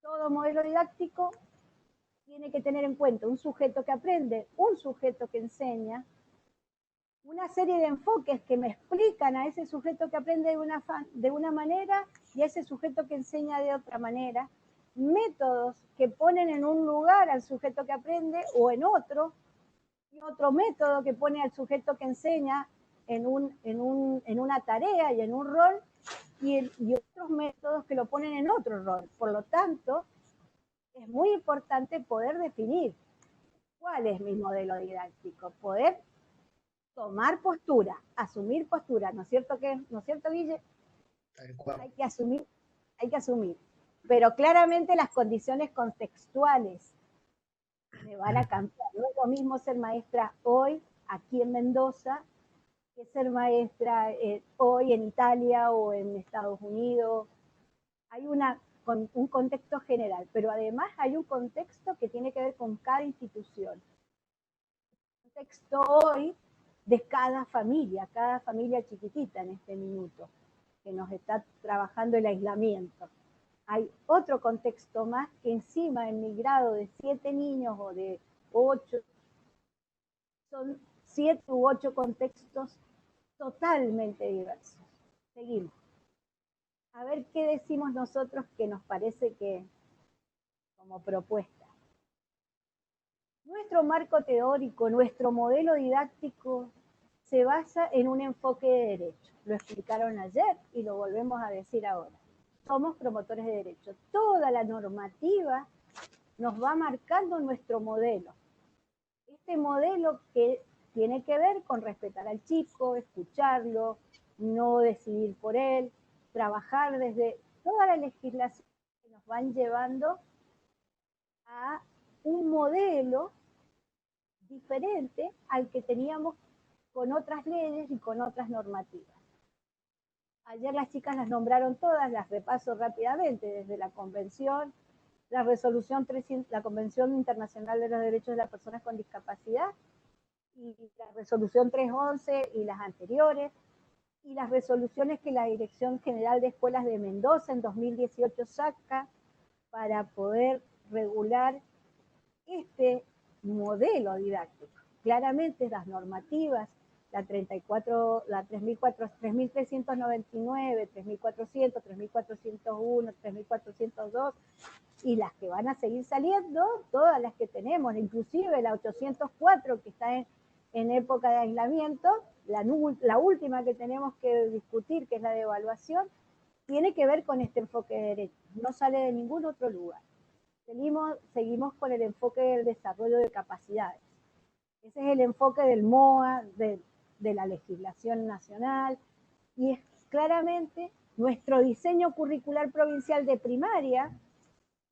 S2: todo modelo didáctico tiene que tener en cuenta un sujeto que aprende, un sujeto que enseña, una serie de enfoques que me explican a ese sujeto que aprende de una manera y a ese sujeto que enseña de otra manera, métodos que ponen en un lugar al sujeto que aprende o en otro, y otro método que pone al sujeto que enseña en una tarea y en un rol, y otros métodos que lo ponen en otro rol. Por lo tanto, es muy importante poder definir cuál es mi modelo didáctico, poder tomar postura, asumir postura, ¿no es cierto, Guille? Hay que asumir. Pero claramente las condiciones contextuales me van a cambiar. No es lo mismo ser maestra hoy aquí en Mendoza que ser maestra hoy en Italia o en Estados Unidos. Hay un contexto general, pero además hay un contexto que tiene que ver con cada institución. Un contexto hoy de cada familia chiquitita en este minuto, que nos está trabajando el aislamiento. Hay otro contexto más que encima en mi grado de 7 niños o de 8, son 7 u 8 contextos totalmente diversos. Seguimos. A ver qué decimos nosotros que nos parece que como propuesta. Nuestro marco teórico, nuestro modelo didáctico se basa en un enfoque de derecho. Lo explicaron ayer y lo volvemos a decir ahora. Somos promotores de derecho. Toda la normativa nos va marcando nuestro modelo. Este modelo que tiene que ver con respetar al chico, escucharlo, no decidir por él, trabajar desde toda la legislación que nos van llevando a un modelo diferente al que teníamos con otras leyes y con otras normativas. Ayer las chicas las nombraron todas, las repaso rápidamente, desde la Convención, la Resolución 300, la Convención Internacional de los Derechos de las Personas con Discapacidad, y la Resolución 311 y las anteriores, y las resoluciones que la Dirección General de Escuelas de Mendoza en 2018 saca para poder regular este modelo didáctico. Claramente las normativas, la 34, la 3399, 3400, 3401, 3402 y las que van a seguir saliendo, todas las que tenemos, inclusive la 804 que está en época de aislamiento, la última que tenemos que discutir, que es la de evaluación, tiene que ver con este enfoque de derechos, no sale de ningún otro lugar. Seguimos con el enfoque del desarrollo de capacidades. Ese es el enfoque del MOA, de la legislación nacional, y es claramente nuestro diseño curricular provincial de primaria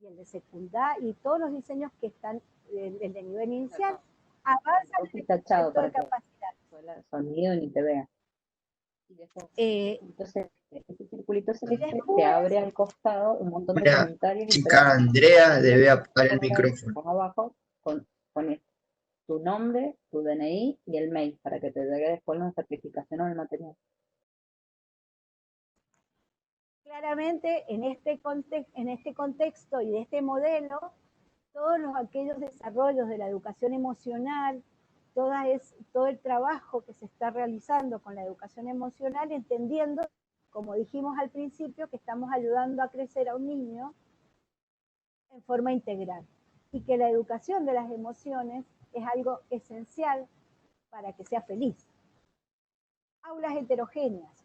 S2: y el de secundaria y todos los diseños que están el de nivel inicial avanzan en el concepto de capacidad.
S4: El sonido ni te vea. Y después, entonces, ese circulito celeste te abre al costado un montón de comentarios.
S5: Chica Andrea debe apagar el micrófono.
S4: Abajo pones tu nombre, tu DNI y el mail para que te llegue después la certificación o el material.
S2: Claramente, en este contexto y de este modelo, todos aquellos desarrollos de la educación emocional, todo el trabajo que se está realizando con la educación emocional, entendiendo, como dijimos al principio, que estamos ayudando a crecer a un niño en forma integral y que la educación de las emociones es algo esencial para que sea feliz. Aulas heterogéneas,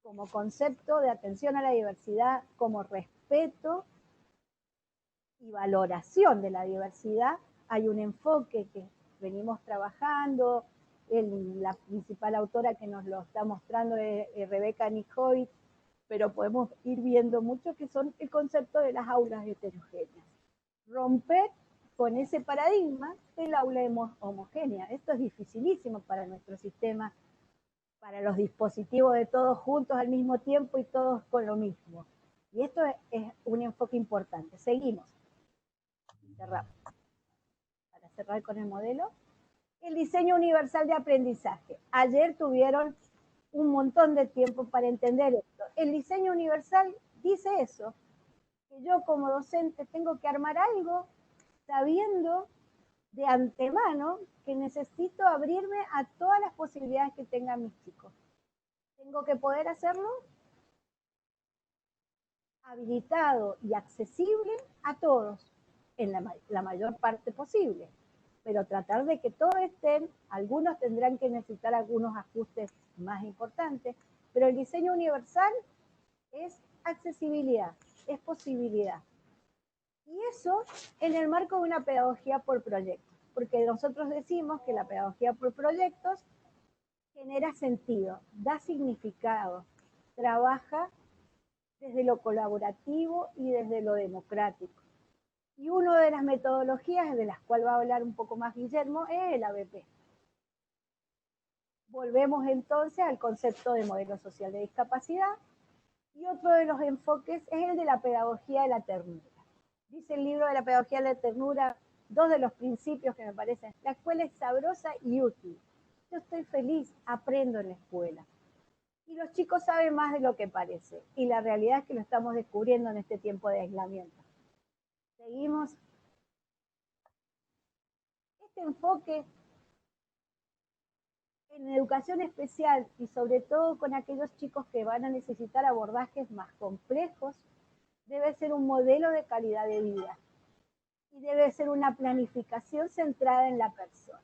S2: como concepto de atención a la diversidad, como respeto y valoración de la diversidad, hay un enfoque que venimos trabajando, la principal autora que nos lo está mostrando es Rebeca Nijoy, pero podemos ir viendo mucho que son el concepto de las aulas heterogéneas. Romper con ese paradigma del aula homogénea. Esto es dificilísimo para nuestro sistema, para los dispositivos de todos juntos al mismo tiempo y todos con lo mismo. Y esto es un enfoque importante. Seguimos. Cerramos. Para cerrar con el modelo. El diseño universal de aprendizaje. Ayer tuvieron un montón de tiempo para entender esto. El diseño universal dice eso, que yo como docente tengo que armar algo sabiendo de antemano que necesito abrirme a todas las posibilidades que tengan mis chicos. Tengo que poder hacerlo habilitado y accesible a todos, en la mayor parte posible, pero tratar de que todos estén, algunos tendrán que necesitar algunos ajustes más importantes, pero el diseño universal es accesibilidad, es posibilidad. Y eso en el marco de una pedagogía por proyectos, porque nosotros decimos que la pedagogía por proyectos genera sentido, da significado, trabaja desde lo colaborativo y desde lo democrático. Y una de las metodologías de las cuales va a hablar un poco más Guillermo es el ABP. Volvemos entonces al concepto de modelo social de discapacidad y otro de los enfoques es el de la pedagogía de la ternura. Dice el libro de la pedagogía de la ternura, dos de los principios que me parecen, la escuela es sabrosa y útil. Yo estoy feliz, aprendo en la escuela. Y los chicos saben más de lo que parece. Y la realidad es que lo estamos descubriendo en este tiempo de aislamiento. Seguimos. Este enfoque en educación especial y sobre todo con aquellos chicos que van a necesitar abordajes más complejos, debe ser un modelo de calidad de vida y debe ser una planificación centrada en la persona.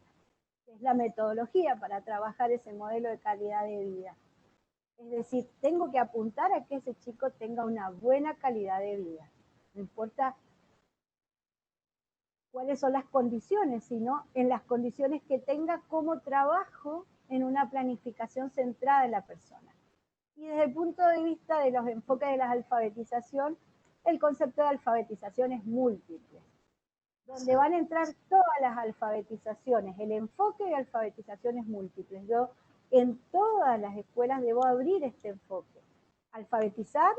S2: Es la metodología para trabajar ese modelo de calidad de vida. Es decir, tengo que apuntar a que ese chico tenga una buena calidad de vida. No importa cuáles son las condiciones, sino en las condiciones que tenga como trabajo en una planificación centrada en la persona. Y desde el punto de vista de los enfoques de la alfabetización, el concepto de alfabetización es múltiple, donde van a entrar todas las alfabetizaciones. El enfoque de alfabetización es múltiple. Yo en todas las escuelas debo abrir este enfoque. Alfabetizar,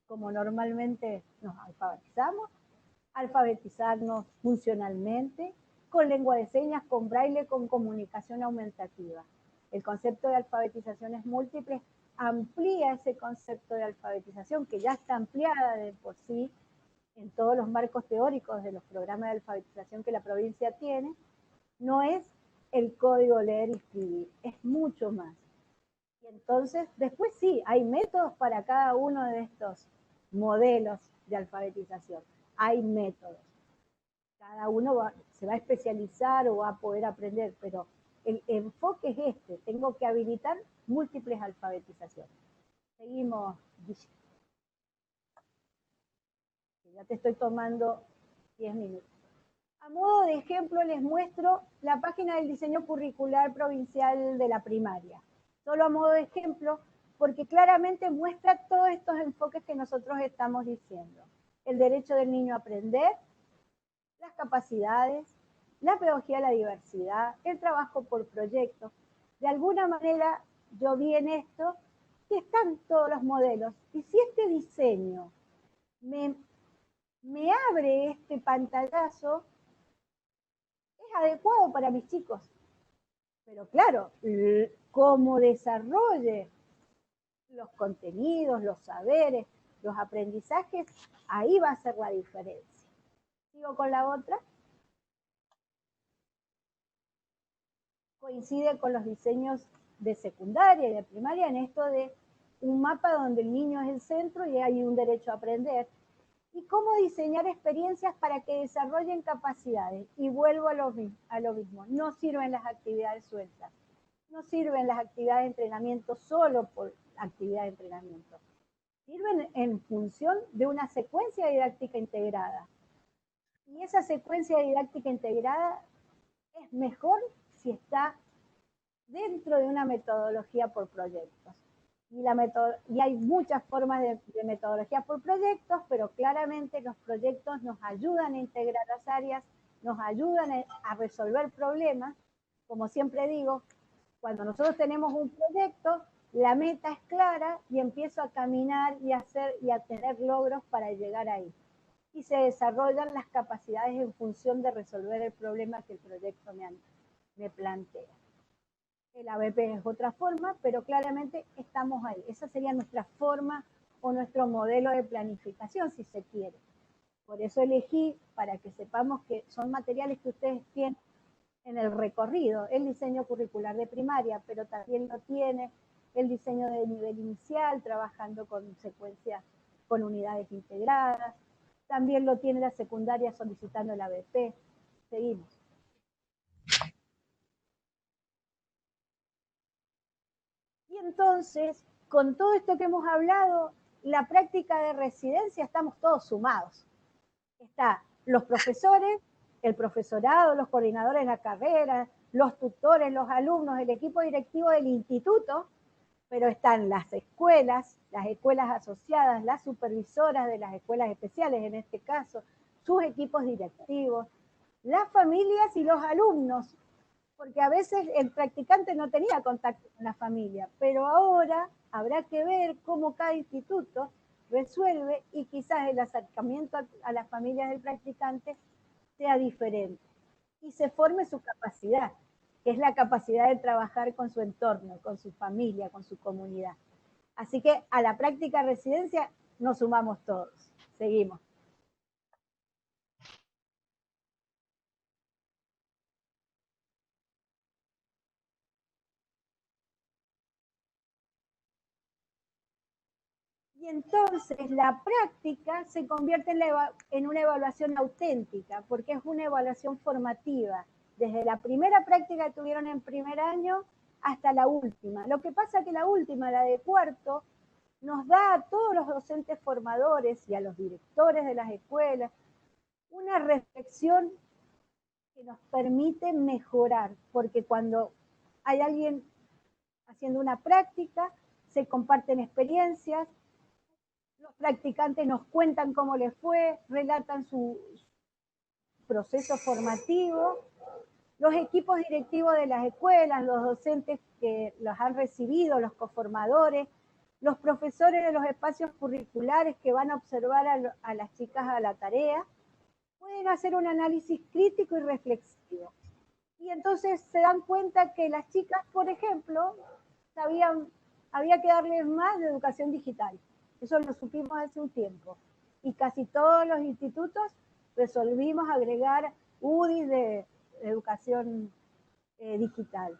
S2: como normalmente nos alfabetizamos, alfabetizarnos funcionalmente, con lengua de señas, con braille, con comunicación aumentativa. El concepto de alfabetizaciones múltiples amplía ese concepto de alfabetización, que ya está ampliada de por sí en todos los marcos teóricos de los programas de alfabetización que la provincia tiene. No es el código leer y escribir, es mucho más. Y entonces, después sí, hay métodos para cada uno de estos modelos de alfabetización. Hay métodos. Cada uno se va a especializar o va a poder aprender, pero el enfoque es este. Tengo que habilitar múltiples alfabetizaciones. Seguimos, Guille. Ya te estoy tomando 10 minutos. A modo de ejemplo les muestro la página del diseño curricular provincial de la primaria. Solo a modo de ejemplo, porque claramente muestra todos estos enfoques que nosotros estamos diciendo. El derecho del niño a aprender, las capacidades, la pedagogía de la diversidad, el trabajo por proyectos. De alguna manera yo vi en esto que están todos los modelos. Y si este diseño me abre este pantallazo, es adecuado para mis chicos. Pero claro, cómo desarrolle los contenidos, los saberes, los aprendizajes, ahí va a ser la diferencia. Sigo con la otra. Coincide con los diseños de secundaria y de primaria en esto de un mapa donde el niño es el centro y hay un derecho a aprender. Y cómo diseñar experiencias para que desarrollen capacidades. Y vuelvo a lo mismo. No sirven las actividades sueltas. No sirven las actividades de entrenamiento solo por actividad de entrenamiento. Sirven en función de una secuencia didáctica integrada. Y esa secuencia didáctica integrada es mejor si está dentro de una metodología por proyectos. Y hay muchas formas de metodología por proyectos, pero claramente los proyectos nos ayudan a integrar las áreas, nos ayudan a resolver problemas. Como siempre digo, cuando nosotros tenemos un proyecto, la meta es clara y empiezo a caminar y a tener logros para llegar ahí. Y se desarrollan las capacidades en función de resolver el problema que el proyecto me plantea. El ABP es otra forma, pero claramente estamos ahí. Esa sería nuestra forma o nuestro modelo de planificación, si se quiere. Por eso elegí, para que sepamos que son materiales que ustedes tienen en el recorrido, el diseño curricular de primaria, pero también lo tiene el diseño de nivel inicial, trabajando con secuencias, con unidades integradas. También lo tiene la secundaria solicitando el ABP. Seguimos. Y entonces, con todo esto que hemos hablado, la práctica de residencia estamos todos sumados. Está los profesores, el profesorado, los coordinadores de la carrera, los tutores, los alumnos, el equipo directivo del instituto, pero están las escuelas asociadas, las supervisoras de las escuelas especiales en este caso, sus equipos directivos, las familias y los alumnos, porque a veces el practicante no tenía contacto con la familia, pero ahora habrá que ver cómo cada instituto resuelve y quizás el acercamiento a las familias del practicante sea diferente y se forme su capacidad, que es la capacidad de trabajar con su entorno, con su familia, con su comunidad. Así que a la práctica residencia nos sumamos todos. Seguimos. Y entonces la práctica se convierte en una evaluación auténtica, porque es una evaluación formativa, desde la primera práctica que tuvieron en primer año hasta la última. Lo que pasa es que la última, la de cuarto, nos da a todos los docentes formadores y a los directores de las escuelas una reflexión que nos permite mejorar, porque cuando hay alguien haciendo una práctica, se comparten experiencias, los practicantes nos cuentan cómo les fue, relatan su proceso formativo, los equipos directivos de las escuelas, los docentes que los han recibido, los coformadores, los profesores de los espacios curriculares que van a observar a las chicas a la tarea, pueden hacer un análisis crítico y reflexivo. Y entonces se dan cuenta que las chicas, por ejemplo, había que darles más de educación digital. Eso lo supimos hace un tiempo. Y casi todos los institutos resolvimos agregar UDIs de educación digital.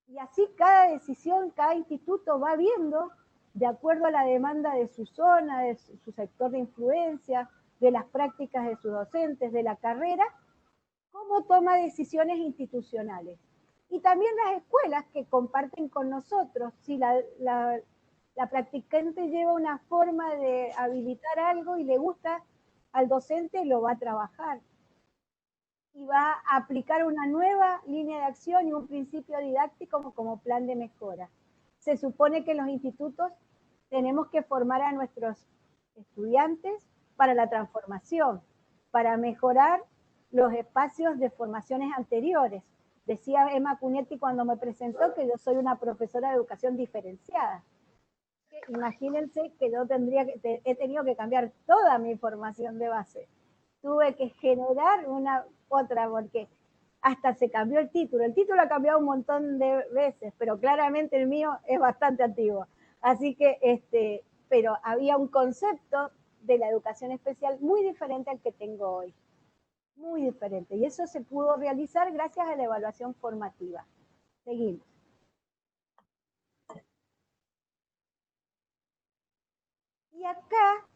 S2: Y así cada decisión, cada instituto va viendo, de acuerdo a la demanda de su zona, de su sector de influencia, de las prácticas de sus docentes, de la carrera, cómo toma decisiones institucionales. Y también las escuelas que comparten con nosotros, si la practicante lleva una forma de habilitar algo y le gusta al docente, lo va a trabajar. Y va a aplicar una nueva línea de acción y un principio didáctico como plan de mejora. Se supone que en los institutos tenemos que formar a nuestros estudiantes para la transformación, para mejorar los espacios de formaciones anteriores. Decía Emma Cunietti cuando me presentó que yo soy una profesora de educación diferenciada. Imagínense que yo he tenido que cambiar toda mi formación de base. Tuve que generar otra, porque hasta se cambió el título. El título ha cambiado un montón de veces, pero claramente el mío es bastante antiguo. Así que, pero había un concepto de la educación especial muy diferente al que tengo hoy. Muy diferente. Y eso se pudo realizar gracias a la evaluación formativa. Seguimos. Y acá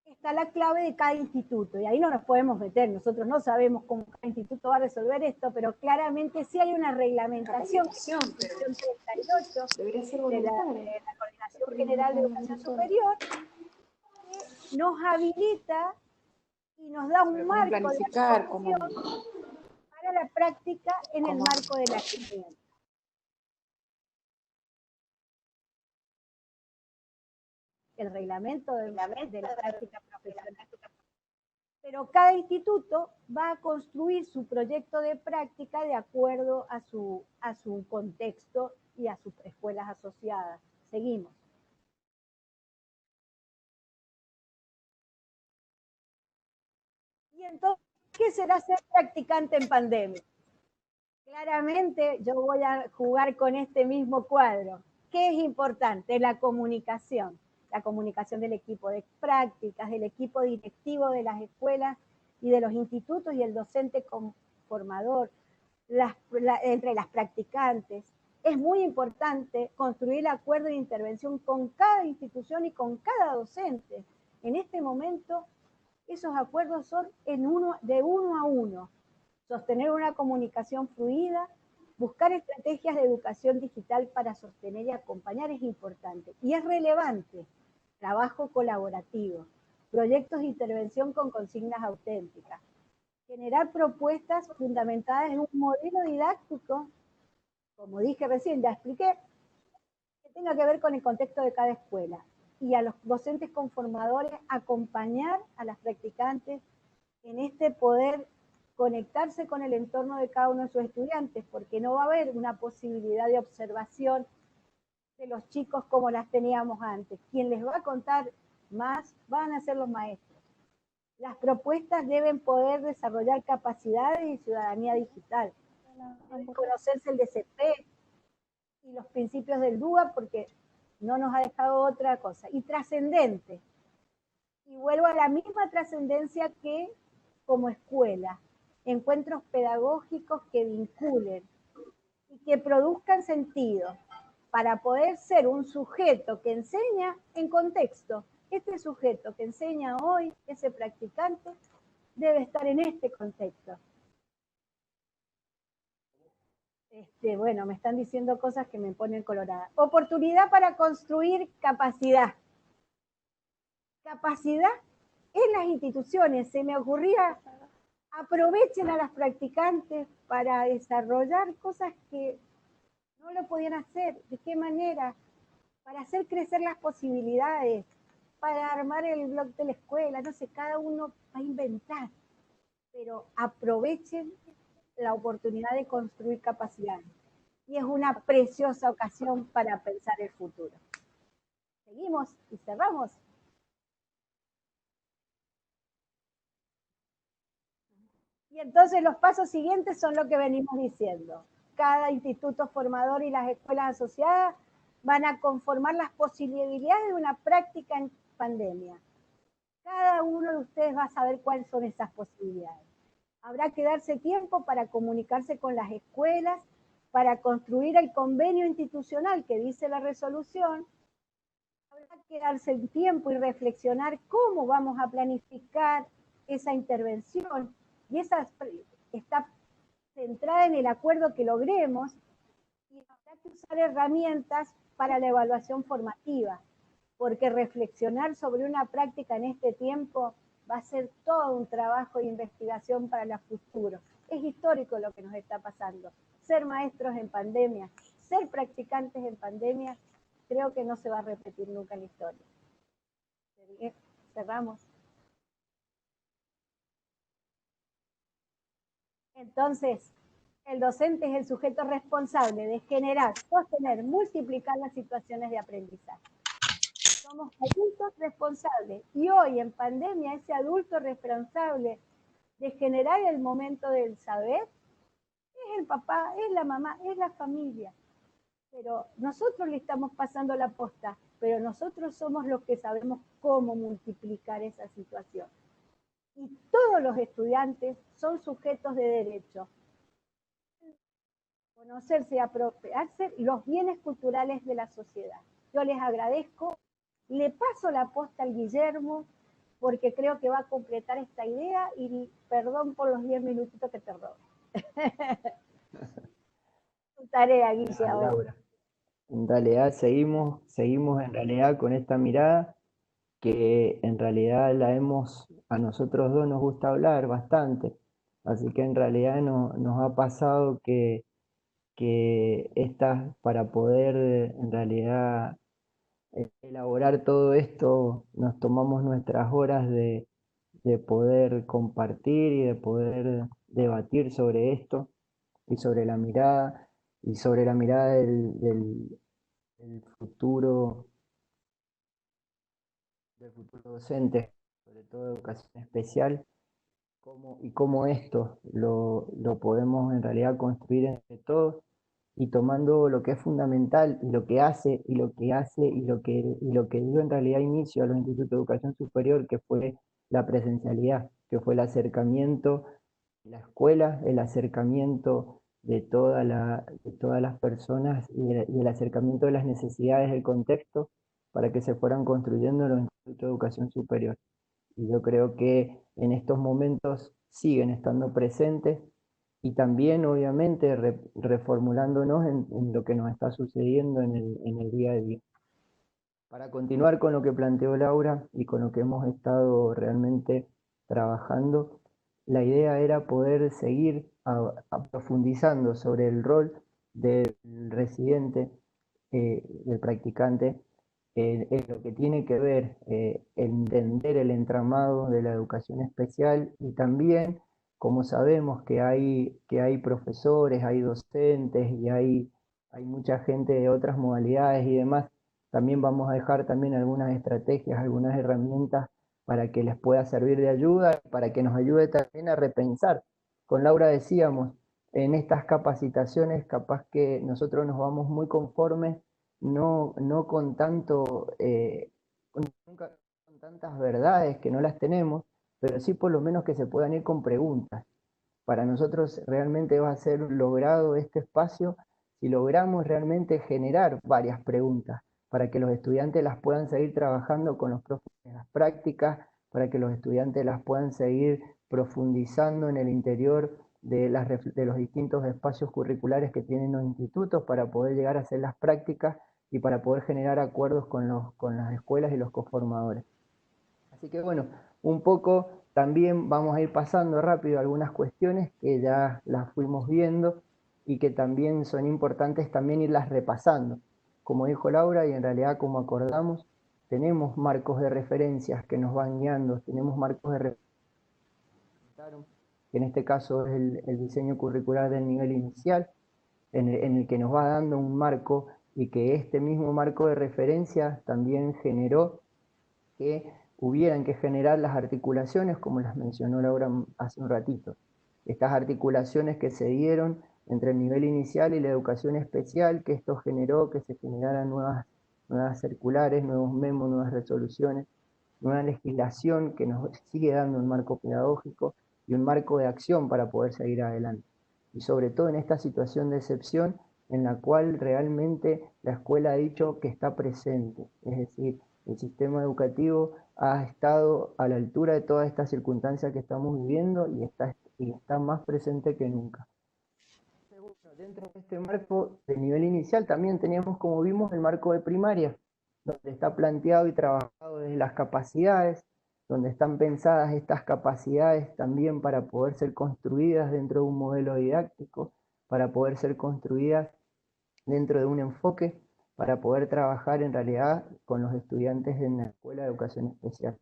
S2: está la clave de cada instituto, y ahí no nos podemos meter, nosotros no sabemos cómo cada instituto va a resolver esto, pero claramente sí hay una reglamentación, 38, de la Coordinación General de Educación Superior, que nos habilita y nos da un marco de actuación para la práctica en el marco de la enseñanza. El reglamento de la práctica profesional. Pero cada instituto va a construir su proyecto de práctica de acuerdo a su contexto y a sus escuelas asociadas. Seguimos. Y entonces, ¿qué será ser practicante en pandemia? Claramente yo voy a jugar con este mismo cuadro. ¿Qué es importante? La comunicación del equipo de prácticas, del equipo directivo de las escuelas y de los institutos y el docente formador, entre las practicantes. Es muy importante construir el acuerdo de intervención con cada institución y con cada docente. En este momento, esos acuerdos son de uno a uno. Sostener una comunicación fluida, buscar estrategias de educación digital para sostener y acompañar es importante. Y es relevante, trabajo colaborativo, proyectos de intervención con consignas auténticas, generar propuestas fundamentadas en un modelo didáctico, como dije recién, ya expliqué, que tenga que ver con el contexto de cada escuela. Y a los docentes conformadores acompañar a las practicantes en este poder conectarse con el entorno de cada uno de sus estudiantes, porque no va a haber una posibilidad de observación de los chicos como las teníamos antes. Quien les va a contar más van a ser los maestros. Las propuestas deben poder desarrollar capacidades y ciudadanía digital. Deben conocerse el DCP y los principios del DUA, porque no nos ha dejado otra cosa. Y trascendente. Y vuelvo a la misma trascendencia que como escuela. Encuentros pedagógicos que vinculen y que produzcan sentido para poder ser un sujeto que enseña en contexto. Este sujeto que enseña hoy, ese practicante, debe estar en este contexto. Bueno, me están diciendo cosas que me ponen colorada. Oportunidad para construir capacidad. Capacidad en las instituciones. Se me ocurría Aprovechen a las practicantes para desarrollar cosas que no lo podían hacer. ¿De qué manera? Para hacer crecer las posibilidades, para armar el blog de la escuela, no sé, cada uno va a inventar, pero aprovechen la oportunidad de construir capacidades. Y es una preciosa ocasión para pensar el futuro. Seguimos y cerramos. Y entonces los pasos siguientes son lo que venimos diciendo. Cada instituto formador y las escuelas asociadas van a conformar las posibilidades de una práctica en pandemia. Cada uno de ustedes va a saber cuáles son esas posibilidades. Habrá que darse tiempo para comunicarse con las escuelas, para construir el convenio institucional que dice la resolución. Habrá que darse el tiempo y reflexionar cómo vamos a planificar esa intervención. Y esa está centrada en el acuerdo que logremos, y habrá que usar herramientas para la evaluación formativa, porque reflexionar sobre una práctica en este tiempo va a ser todo un trabajo de investigación para el futuro. Es histórico lo que nos está pasando. Ser maestros en pandemia, ser practicantes en pandemia, creo que no se va a repetir nunca en la historia. Cerramos. Entonces, el docente es el sujeto responsable de generar, sostener, multiplicar las situaciones de aprendizaje. Somos adultos responsables y hoy en pandemia ese adulto responsable de generar el momento del saber es el papá, es la mamá, es la familia. Pero nosotros le estamos pasando la posta, pero nosotros somos los que sabemos cómo multiplicar esa situación. Y todos los estudiantes son sujetos de derecho. Conocerse y apropiarse los bienes culturales de la sociedad. Yo les agradezco. Le paso la posta al Guillermo, porque creo que va a completar esta idea, y perdón por los 10 minutitos que te robo. Tu tarea, Guille, ahora.
S3: Laura, en realidad seguimos en realidad con esta mirada que en realidad a nosotros dos nos gusta hablar bastante, así que en realidad nos ha pasado que para poder en realidad elaborar todo esto, nos tomamos nuestras horas de poder compartir y de poder debatir sobre esto y sobre la mirada del futuro docente, sobre todo de educación especial, cómo esto lo podemos en realidad construir entre todos, y tomando lo que es fundamental y lo que hace y lo que dio en realidad inicio a los institutos de educación superior, que fue la presencialidad, que fue el acercamiento de la escuela, el acercamiento de todas las personas y el acercamiento de las necesidades del contexto para que se fueran construyendo los institutos de educación superior. Y yo creo que en estos momentos siguen estando presentes, y también obviamente reformulándonos en lo que nos está sucediendo en el día a día. Para continuar con lo que planteó Laura y con lo que hemos estado realmente trabajando, la idea era poder seguir profundizando sobre el rol del residente, del practicante, en lo que tiene que ver entender el entramado de la educación especial, y también, como sabemos que hay profesores, hay docentes y hay mucha gente de otras modalidades y demás, también vamos a dejar también algunas estrategias, algunas herramientas para que les pueda servir de ayuda, para que nos ayude también a repensar. Con Laura decíamos, en estas capacitaciones capaz que nosotros nos vamos muy conformes, no con tantas verdades que no las tenemos, pero sí por lo menos que se puedan ir con preguntas. Para nosotros realmente va a ser logrado este espacio si logramos realmente generar varias preguntas, para que los estudiantes las puedan seguir trabajando con los profes en las prácticas, para que los estudiantes las puedan seguir profundizando en el interior de los distintos espacios curriculares que tienen los institutos, para poder llegar a hacer las prácticas y para poder generar acuerdos con las escuelas y los coformadores. Así que bueno, un poco También vamos a ir pasando rápido algunas cuestiones que ya las fuimos viendo y que también son importantes también irlas repasando. Como dijo Laura, y en realidad como acordamos, tenemos marcos de referencias que nos van guiando, tenemos marcos de referencias, que en este caso es el diseño curricular del nivel inicial, en el que nos va dando un marco y que este mismo marco de referencia también generó que hubieran que generar las articulaciones, como las mencionó Laura hace un ratito. Estas articulaciones que se dieron entre el nivel inicial y la educación especial, que esto generó que se generaran nuevas circulares, nuevos memos, nuevas resoluciones, nueva legislación que nos sigue dando un marco pedagógico y un marco de acción para poder seguir adelante. Y sobre todo en esta situación de excepción en la cual realmente la escuela ha dicho que está presente, es decir, el sistema educativo ha estado a la altura de todas estas circunstancias que estamos viviendo y está más presente que nunca. Dentro de este marco de nivel inicial también teníamos, como vimos, el marco de primaria, donde está planteado y trabajado desde las capacidades, donde están pensadas estas capacidades también para poder ser construidas dentro de un modelo didáctico, para poder ser construidas dentro de un enfoque, para poder trabajar en realidad con los estudiantes en la Escuela de Educación Especial.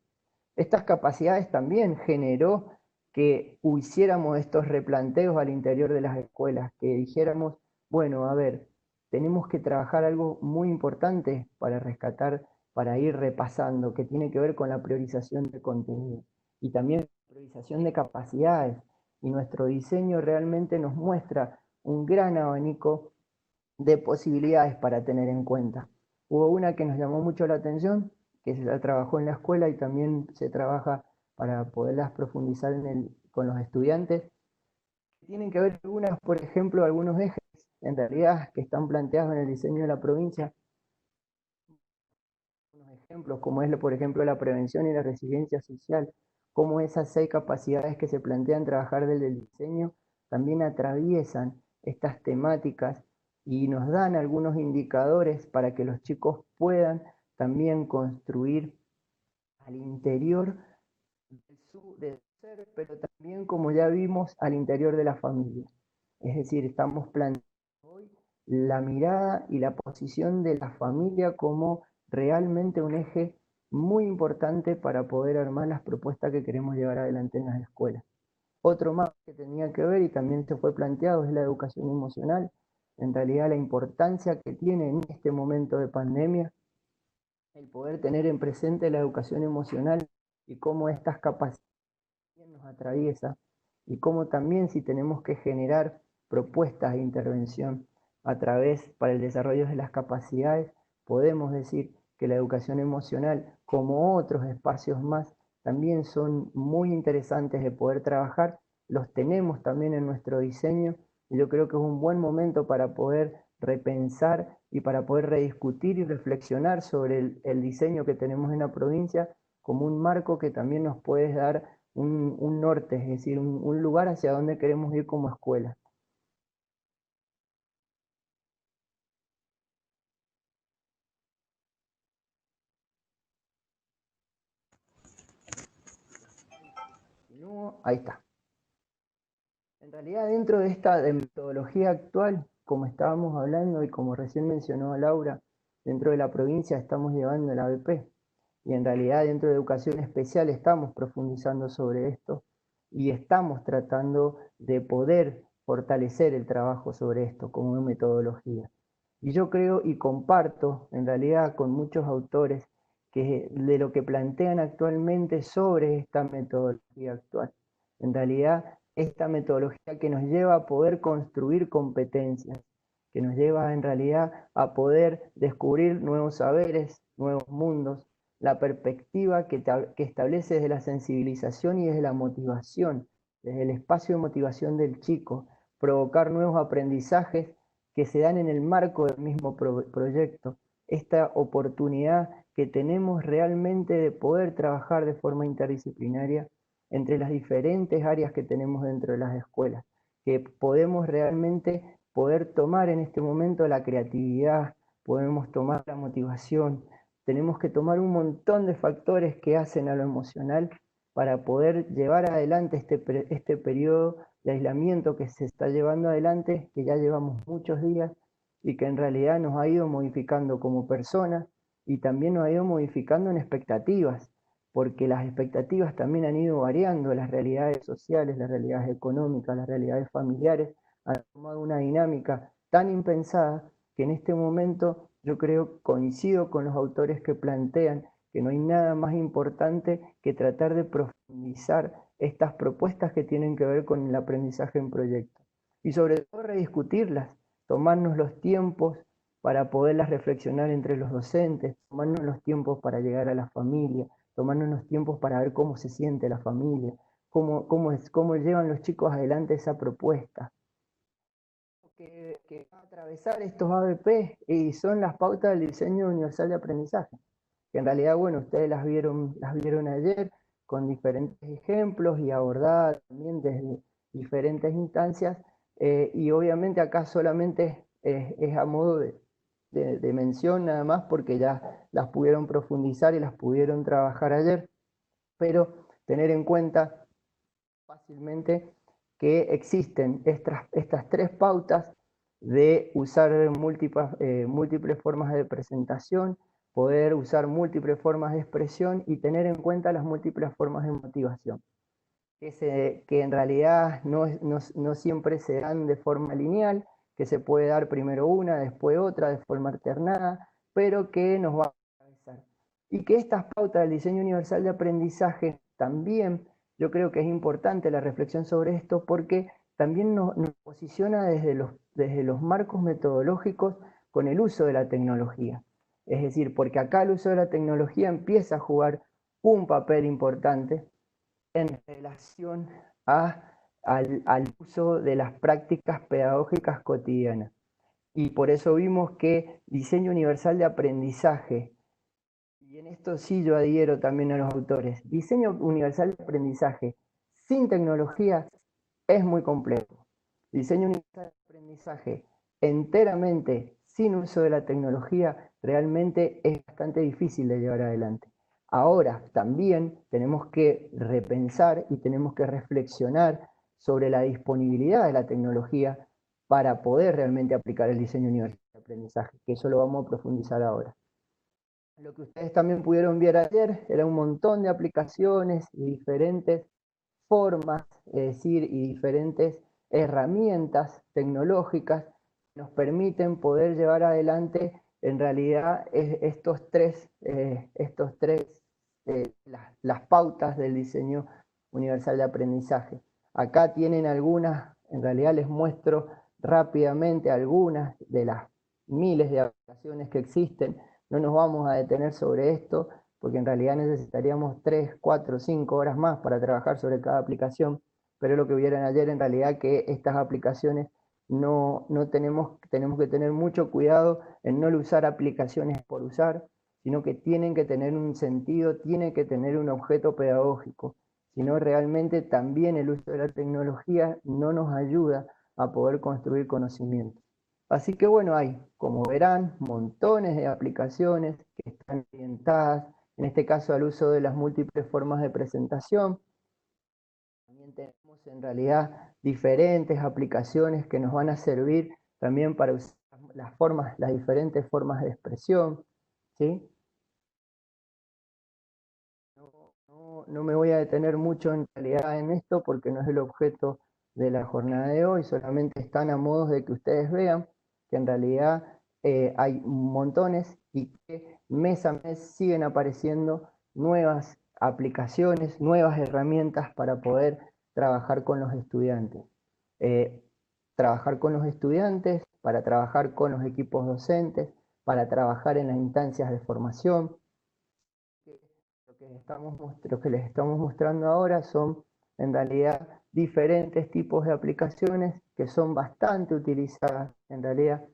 S3: Estas capacidades también generó que hiciéramos estos replanteos al interior de las escuelas, que dijéramos, bueno, a ver, tenemos que trabajar algo muy importante para rescatar, para ir repasando, que tiene que ver con la priorización de contenido y también la priorización de capacidades. Y nuestro diseño realmente nos muestra un gran abanico de posibilidades para tener en cuenta. Hubo una que nos llamó mucho la atención, que se la trabajó en la escuela y también se trabaja para poderlas profundizar con los estudiantes. Tienen que ver algunas, por ejemplo, algunos ejes, en realidad, que están planteados en el diseño de la provincia. Unos ejemplos, como es, por ejemplo, la prevención y la resiliencia social, cómo esas 6 capacidades que se plantean trabajar desde el diseño también atraviesan estas temáticas y nos dan algunos indicadores para que los chicos puedan también construir al interior del ser, pero también, como ya vimos, al interior de la familia. Es decir, estamos planteando hoy la mirada y la posición de la familia como realmente un eje muy importante para poder armar las propuestas que queremos llevar adelante en las escuelas. Otro más que tenía que ver y también se fue planteado es la educación emocional. En realidad la importancia que tiene en este momento de pandemia el poder tener en presente la educación emocional y cómo estas capacidades nos atraviesa y cómo también si tenemos que generar propuestas de intervención a través para el desarrollo de las capacidades, podemos decir que la educación emocional, como otros espacios más, también son muy interesantes de poder trabajar, los tenemos también en nuestro diseño y yo creo que es un buen momento para poder repensar y para poder rediscutir y reflexionar sobre el diseño que tenemos en la provincia como un marco que también nos puede dar un norte, es decir, un lugar hacia donde queremos ir como escuela. Ahí está. En realidad, dentro de esta metodología actual, como estábamos hablando y como recién mencionó Laura, dentro de la provincia estamos llevando el ABP. Y en realidad dentro de educación especial estamos profundizando sobre esto y estamos tratando de poder fortalecer el trabajo sobre esto como metodología. Y yo creo y comparto en realidad con muchos autores que de lo que plantean actualmente sobre esta metodología actual. En realidad esta metodología que nos lleva a poder construir competencias, que nos lleva en realidad a poder descubrir nuevos saberes, nuevos mundos, la perspectiva que establece desde la sensibilización y desde la motivación, desde el espacio de motivación del chico, provocar nuevos aprendizajes que se dan en el marco del mismo proyecto, esta oportunidad que tenemos realmente de poder trabajar de forma interdisciplinaria entre las diferentes áreas que tenemos dentro de las escuelas, que podemos realmente poder tomar en este momento la creatividad, podemos tomar la motivación, tenemos que tomar un montón de factores que hacen a lo emocional para poder llevar adelante este periodo de aislamiento que se está llevando adelante, que ya llevamos muchos días y que en realidad nos ha ido modificando como personas y también nos ha ido modificando en expectativas, porque las expectativas también han ido variando, las realidades sociales, las realidades económicas, las realidades familiares han tomado una dinámica tan impensada que en este momento yo creo, coincido con los autores que plantean que no hay nada más importante que tratar de profundizar estas propuestas que tienen que ver con el aprendizaje en proyecto. Y sobre todo rediscutirlas, tomarnos los tiempos para poderlas reflexionar entre los docentes, tomarnos los tiempos para llegar a la familia, tomarnos los tiempos para ver cómo se siente la familia, cómo llevan los chicos adelante esa propuesta. Que va a atravesar estos ABP y son las pautas del diseño universal de aprendizaje, que en realidad, bueno, ustedes las vieron ayer con diferentes ejemplos y abordadas también desde diferentes instancias, y obviamente acá solamente es a modo de mención nada más porque ya las pudieron profundizar y las pudieron trabajar ayer, pero tener en cuenta fácilmente que existen estas tres pautas de usar múltiples formas de presentación, poder usar múltiples formas de expresión y tener en cuenta las múltiples formas de motivación, que en realidad no siempre se dan de forma lineal, que se puede dar primero una, después otra, de forma alternada, pero que nos va a atravesar. Y que estas pautas del diseño universal de aprendizaje también, yo creo que es importante la reflexión sobre esto, porque también nos posiciona desde los marcos metodológicos con el uso de la tecnología. Es decir, porque acá el uso de la tecnología empieza a jugar un papel importante en relación al uso de las prácticas pedagógicas cotidianas. Y por eso vimos que diseño universal de aprendizaje, y en esto sí yo adhiero también a los autores, diseño universal de aprendizaje sin tecnología es muy complejo. Diseño universal de aprendizaje enteramente sin uso de la tecnología realmente es bastante difícil de llevar adelante. Ahora también tenemos que repensar y tenemos que reflexionar sobre la disponibilidad de la tecnología para poder realmente aplicar el diseño universal de aprendizaje, que eso lo vamos a profundizar ahora. Lo que ustedes también pudieron ver ayer era un montón de aplicaciones y diferentes formas, es decir, y diferentes herramientas tecnológicas que nos permiten poder llevar adelante en realidad las pautas del diseño universal de aprendizaje. Acá tienen algunas, en realidad les muestro rápidamente algunas de las miles de aplicaciones que existen. No nos vamos a detener sobre esto, porque en realidad necesitaríamos 3, 4, 5 horas más para trabajar sobre cada aplicación, pero lo que vieron ayer en realidad que estas aplicaciones tenemos que tener mucho cuidado en no usar aplicaciones por usar, sino que tienen que tener un sentido, tienen que tener un objeto pedagógico, sino realmente también el uso de la tecnología no nos ayuda a poder construir conocimiento. Así que bueno, hay, como verán, montones de aplicaciones que están orientadas, en este caso al uso de las múltiples formas de presentación. También tenemos en realidad diferentes aplicaciones que nos van a servir también para usar las diferentes formas de expresión, ¿sí? No me voy a detener mucho en realidad en esto porque no es el objeto de la jornada de hoy, solamente están a modo de que ustedes vean que en realidad hay montones y que mes a mes siguen apareciendo nuevas aplicaciones, nuevas herramientas para poder trabajar con los estudiantes. Trabajar con los estudiantes, para trabajar con los equipos docentes, para trabajar en las instancias de formación. Lo que les estamos mostrando ahora son en realidad diferentes tipos de aplicaciones que son bastante utilizadas en realidad,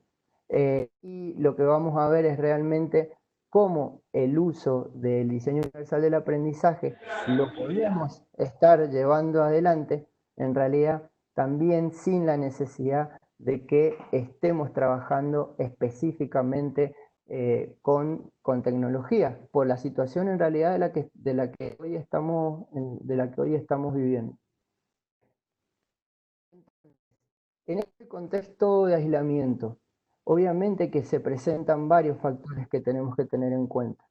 S3: y lo que vamos a ver es realmente cómo el uso del diseño universal del aprendizaje lo podemos estar llevando adelante en realidad también sin la necesidad de que estemos trabajando específicamente con tecnología, por la situación en realidad de la que hoy estamos viviendo. En este contexto de aislamiento, obviamente que se presentan varios factores que tenemos que tener en cuenta.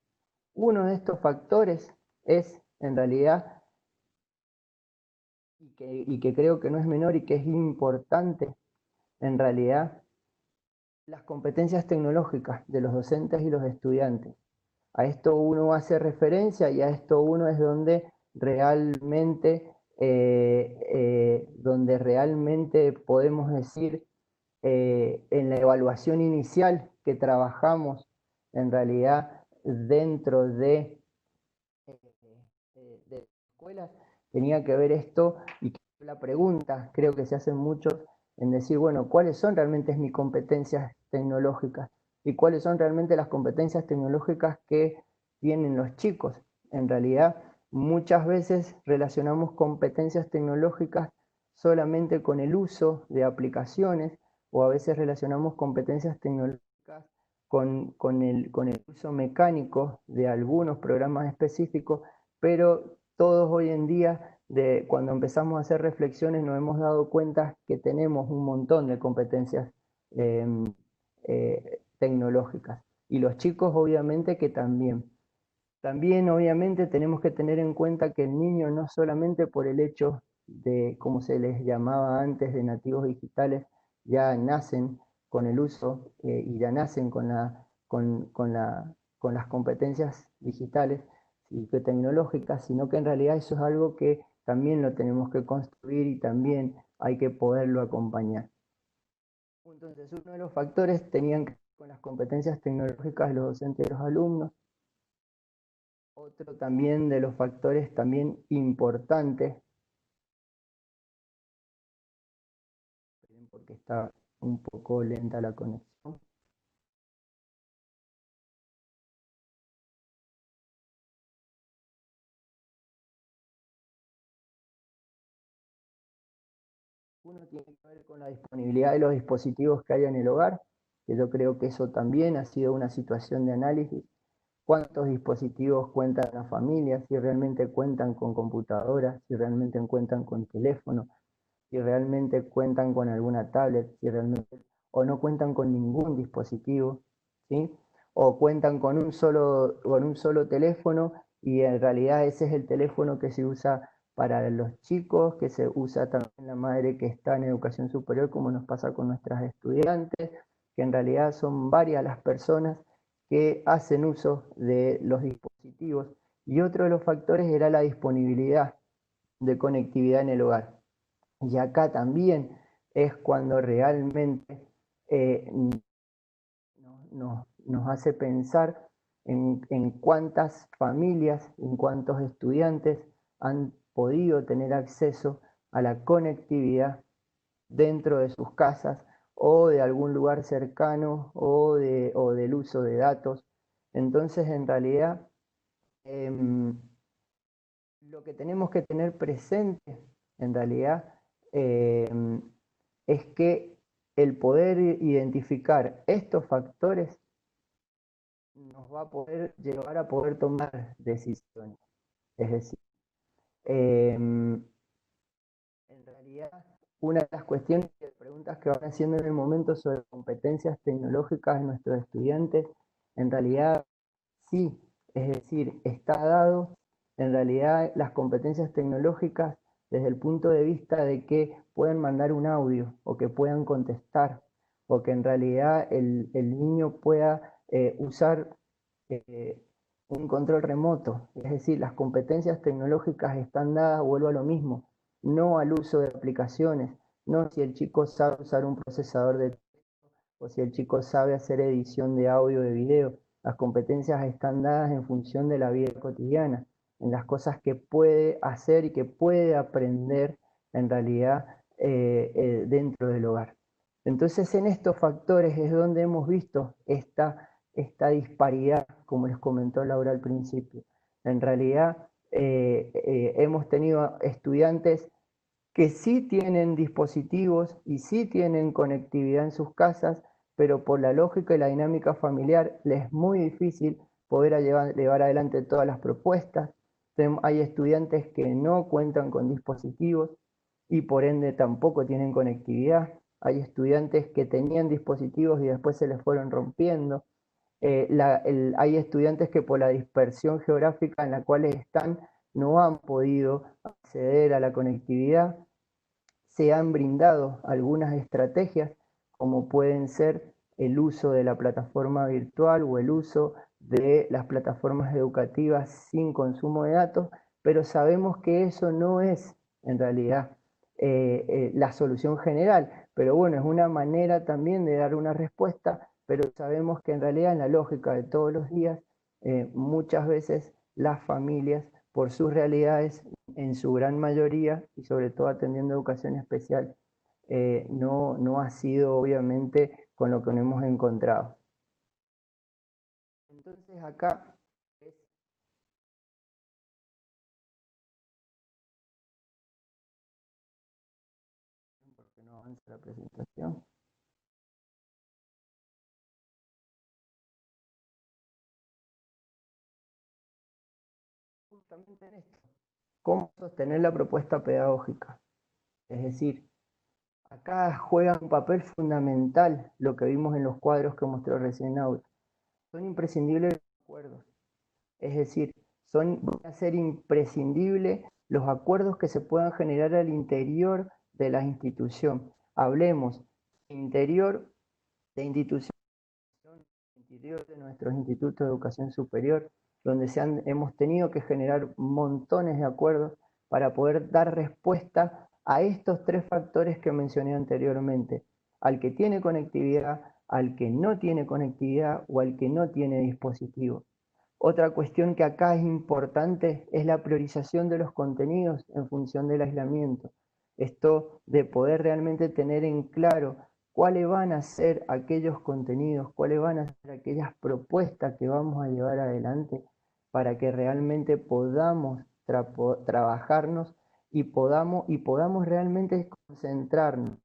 S3: Uno de estos factores es, en realidad, y que creo que no es menor y que es importante, en realidad, las competencias tecnológicas de los docentes y los estudiantes. A esto uno hace referencia y a esto uno es donde realmente podemos decir en la evaluación inicial que trabajamos en realidad dentro de las escuelas, tenía que ver esto y la pregunta creo que se hacen muchos en decir, bueno, ¿cuáles son realmente mis competencias tecnológicas? ¿Y cuáles son realmente las competencias tecnológicas que tienen los chicos? En realidad, muchas veces relacionamos competencias tecnológicas solamente con el uso de aplicaciones, o a veces relacionamos competencias tecnológicas con el uso mecánico de algunos programas específicos, pero todos hoy en día, cuando empezamos a hacer reflexiones, nos hemos dado cuenta que tenemos un montón de competencias tecnológicas. Y los chicos obviamente que también. También obviamente tenemos que tener en cuenta que el niño no solamente por el hecho de, como se les llamaba antes, de nativos digitales, ya nacen con el uso y ya nacen con las competencias digitales y tecnológicas, sino que en realidad eso es algo que también lo tenemos que construir y también hay que poderlo acompañar. Entonces, uno de los factores tenían que ver con las competencias tecnológicas de los docentes y los alumnos. Otro también de los factores también importantes, porque está un poco lenta la conexión. Uno tiene que ver con la disponibilidad de los dispositivos que hay en el hogar, que yo creo que eso también ha sido una situación de análisis. ¿Cuántos dispositivos cuentan las familias? Si realmente cuentan con computadoras, si realmente cuentan con teléfono, si realmente cuentan con alguna tablet, si realmente o no cuentan con ningún dispositivo, ¿sí? O cuentan con un solo teléfono y en realidad ese es el teléfono que se usa para los chicos, que se usa también la madre que está en educación superior, como nos pasa con nuestras estudiantes, que en realidad son varias las personas que hacen uso de los dispositivos. Y otro de los factores era la disponibilidad de conectividad en el hogar. Y acá también es cuando realmente nos hace pensar en cuántas familias, en cuántos estudiantes han podido tener acceso a la conectividad dentro de sus casas o de algún lugar cercano o del uso de datos. Entonces, en realidad, lo que tenemos que tener presente, en realidad, es que el poder identificar estos factores nos va a poder llevar a poder tomar decisiones. Es decir, en realidad, una de las cuestiones y preguntas que van haciendo en el momento sobre competencias tecnológicas de nuestros estudiantes, en realidad sí, es decir, está dado en realidad las competencias tecnológicas desde el punto de vista de que pueden mandar un audio o que puedan contestar o que en realidad el niño pueda usar un control remoto. Es decir, las competencias tecnológicas están dadas, vuelvo a lo mismo, no al uso de aplicaciones, no si el chico sabe usar un procesador de texto o si el chico sabe hacer edición de audio, de video. Las competencias están dadas en función de la vida cotidiana, en las cosas que puede hacer y que puede aprender en realidad dentro del hogar. Entonces, en estos factores es donde hemos visto esta disparidad, como les comentó Laura al principio. En realidad, hemos tenido estudiantes que sí tienen dispositivos y sí tienen conectividad en sus casas, pero por la lógica y la dinámica familiar les es muy difícil poder llevar adelante todas las propuestas. Hay estudiantes que no cuentan con dispositivos y por ende tampoco tienen conectividad. Hay estudiantes que tenían dispositivos y después se les fueron rompiendo. Hay estudiantes que por la dispersión geográfica en la cual están no han podido acceder a la conectividad. Se han brindado algunas estrategias como pueden ser el uso de la plataforma virtual o el uso de las plataformas educativas sin consumo de datos, pero sabemos que eso no es en realidad la solución general, pero bueno, es una manera también de dar una respuesta, pero sabemos que en realidad en la lógica de todos los días, muchas veces las familias, por sus realidades, en su gran mayoría, y sobre todo atendiendo educación especial, no ha sido obviamente con lo que nos hemos encontrado. Entonces acá es porque no avanza la presentación. Justamente en esto, ¿cómo sostener la propuesta pedagógica? Es decir, acá juega un papel fundamental lo que vimos en los cuadros que mostró recién Aura. Son imprescindibles los acuerdos. Es decir, van a ser imprescindibles los acuerdos que se puedan generar al interior de la institución. Hablemos interior de institución, interior de nuestros institutos de educación superior, donde hemos tenido que generar montones de acuerdos para poder dar respuesta a estos tres factores que mencioné anteriormente, al que tiene conectividad, al que no tiene conectividad o al que no tiene dispositivo. Otra cuestión que acá es importante es la priorización de los contenidos en función del aislamiento. Esto de poder realmente tener en claro cuáles van a ser aquellos contenidos, cuáles van a ser aquellas propuestas que vamos a llevar adelante para que realmente podamos trabajarnos y podamos realmente concentrarnos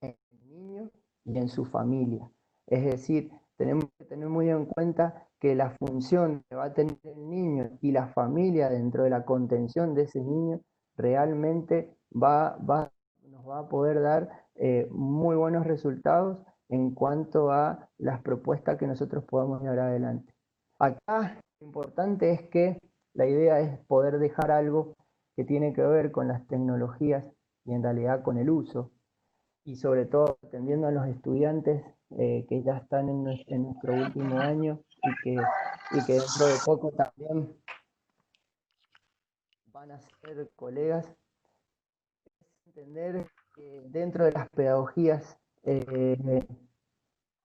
S3: en el niño y en su familia. Es decir, tenemos que tener muy en cuenta que la función que va a tener el niño y la familia dentro de la contención de ese niño realmente nos va a poder dar muy buenos resultados en cuanto a las propuestas que nosotros podamos llevar adelante. Acá lo importante es que la idea es poder dejar algo que tiene que ver con las tecnologías y en realidad con el uso, y sobre todo atendiendo a los estudiantes que ya están en nuestro último año y que dentro de poco también van a ser colegas. Es entender que dentro de las pedagogías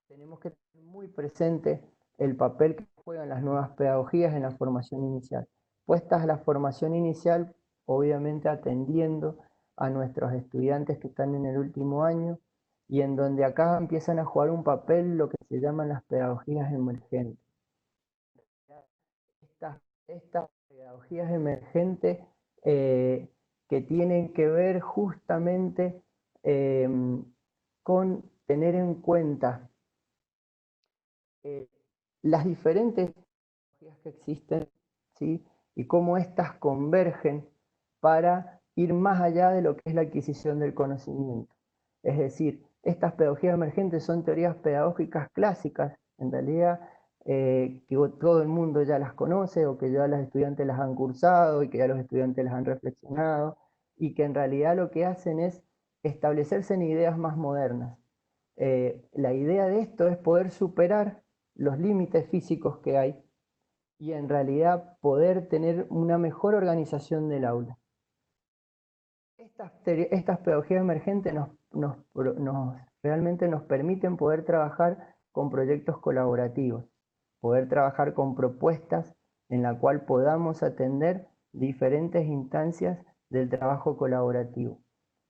S3: tenemos que tener muy presente el papel que juegan las nuevas pedagogías en la formación inicial. Puestas a la formación inicial, obviamente atendiendo a nuestros estudiantes que están en el último año, y en donde acá empiezan a jugar un papel lo que se llaman las pedagogías emergentes. Estas pedagogías emergentes que tienen que ver justamente con tener en cuenta las diferentes tecnologías que existen, ¿sí? Y cómo éstas convergen para ir más allá de lo que es la adquisición del conocimiento. Es decir, estas pedagogías emergentes son teorías pedagógicas clásicas, en realidad, que todo el mundo ya las conoce o que ya los estudiantes las han cursado y que ya los estudiantes las han reflexionado, y que en realidad lo que hacen es establecerse en ideas más modernas. La idea de esto es poder superar los límites físicos que hay y en realidad poder tener una mejor organización del aula. Estas pedagogías emergentes realmente nos permiten poder trabajar con proyectos colaborativos, poder trabajar con propuestas en la cual podamos atender diferentes instancias del trabajo colaborativo.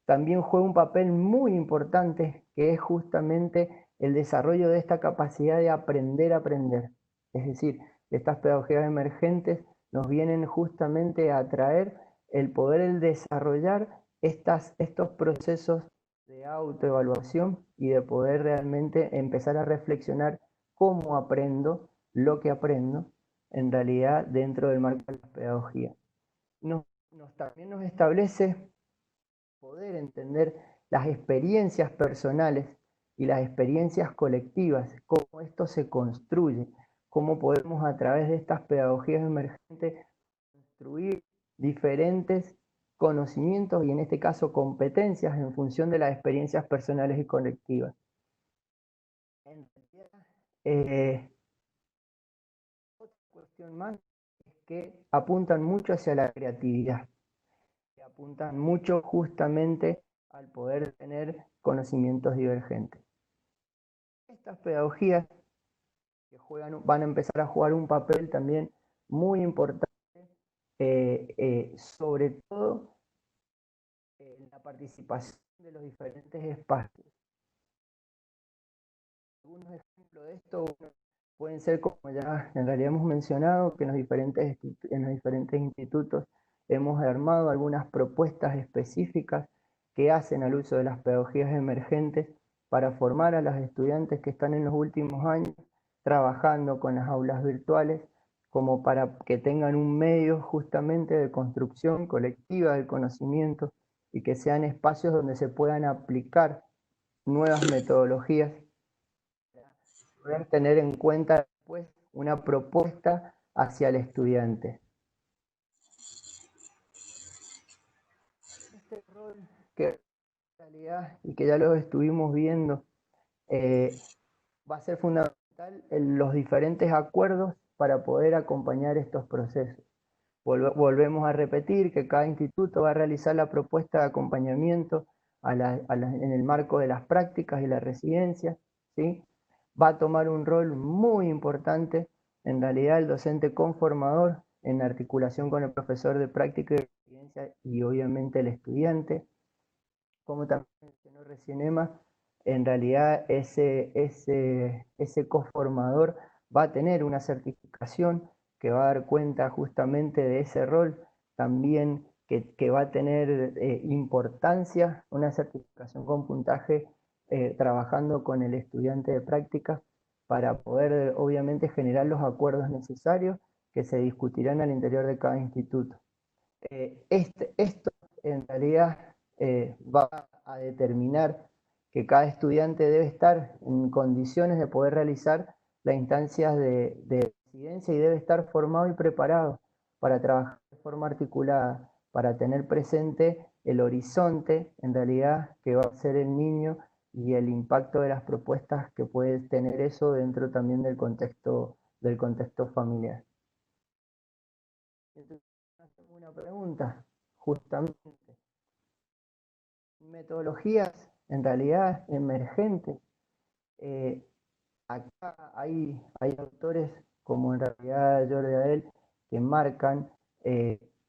S3: También juega un papel muy importante que es justamente el desarrollo de esta capacidad de aprender a aprender. Es decir, estas pedagogías emergentes nos vienen justamente a traer el poder desarrollar estos procesos de autoevaluación y de poder realmente empezar a reflexionar cómo aprendo lo que aprendo en realidad dentro del marco de la pedagogía. También nos establece poder entender las experiencias personales y las experiencias colectivas, cómo esto se construye, cómo podemos a través de estas pedagogías emergentes construir diferentes conocimientos y en este caso competencias en función de las experiencias personales y colectivas. En realidad, otra cuestión más es que apuntan mucho hacia la creatividad, que apuntan mucho justamente al poder tener conocimientos divergentes. Estas pedagogías que van a empezar a jugar un papel también muy importante, sobre todo en la participación de los diferentes espacios. Algunos ejemplos de esto pueden ser, como ya en realidad hemos mencionado, que en los diferentes institutos hemos armado algunas propuestas específicas que hacen al uso de las pedagogías emergentes para formar a los estudiantes que están en los últimos años trabajando con las aulas virtuales, como para que tengan un medio justamente de construcción colectiva del conocimiento y que sean espacios donde se puedan aplicar nuevas metodologías, poder tener en cuenta después una propuesta hacia el estudiante. Este rol que en realidad, y que ya lo estuvimos viendo, va a ser fundamental en los diferentes acuerdos para poder acompañar estos procesos. Volvemos a repetir que cada instituto va a realizar la propuesta de acompañamiento en el marco de las prácticas y la residencia, ¿sí? Va a tomar un rol muy importante, en realidad, el docente conformador en articulación con el profesor de práctica y residencia y obviamente el estudiante. Como también mencionó recién Emma, en realidad ese conformador va a tener una certificación que va a dar cuenta justamente de ese rol, también que va a tener importancia, una certificación con puntaje, trabajando con el estudiante de práctica para poder obviamente generar los acuerdos necesarios que se discutirán al interior de cada instituto. Esto en realidad va a determinar que cada estudiante debe estar en condiciones de poder realizar las instancias de residencia y debe estar formado y preparado para trabajar de forma articulada, para tener presente el horizonte en realidad que va a ser el niño y el impacto de las propuestas que puede tener eso dentro también del contexto familiar. Entonces, hacemos una pregunta, justamente. Metodologías en realidad emergentes. Acá hay autores como en realidad Jordi Adel que marcan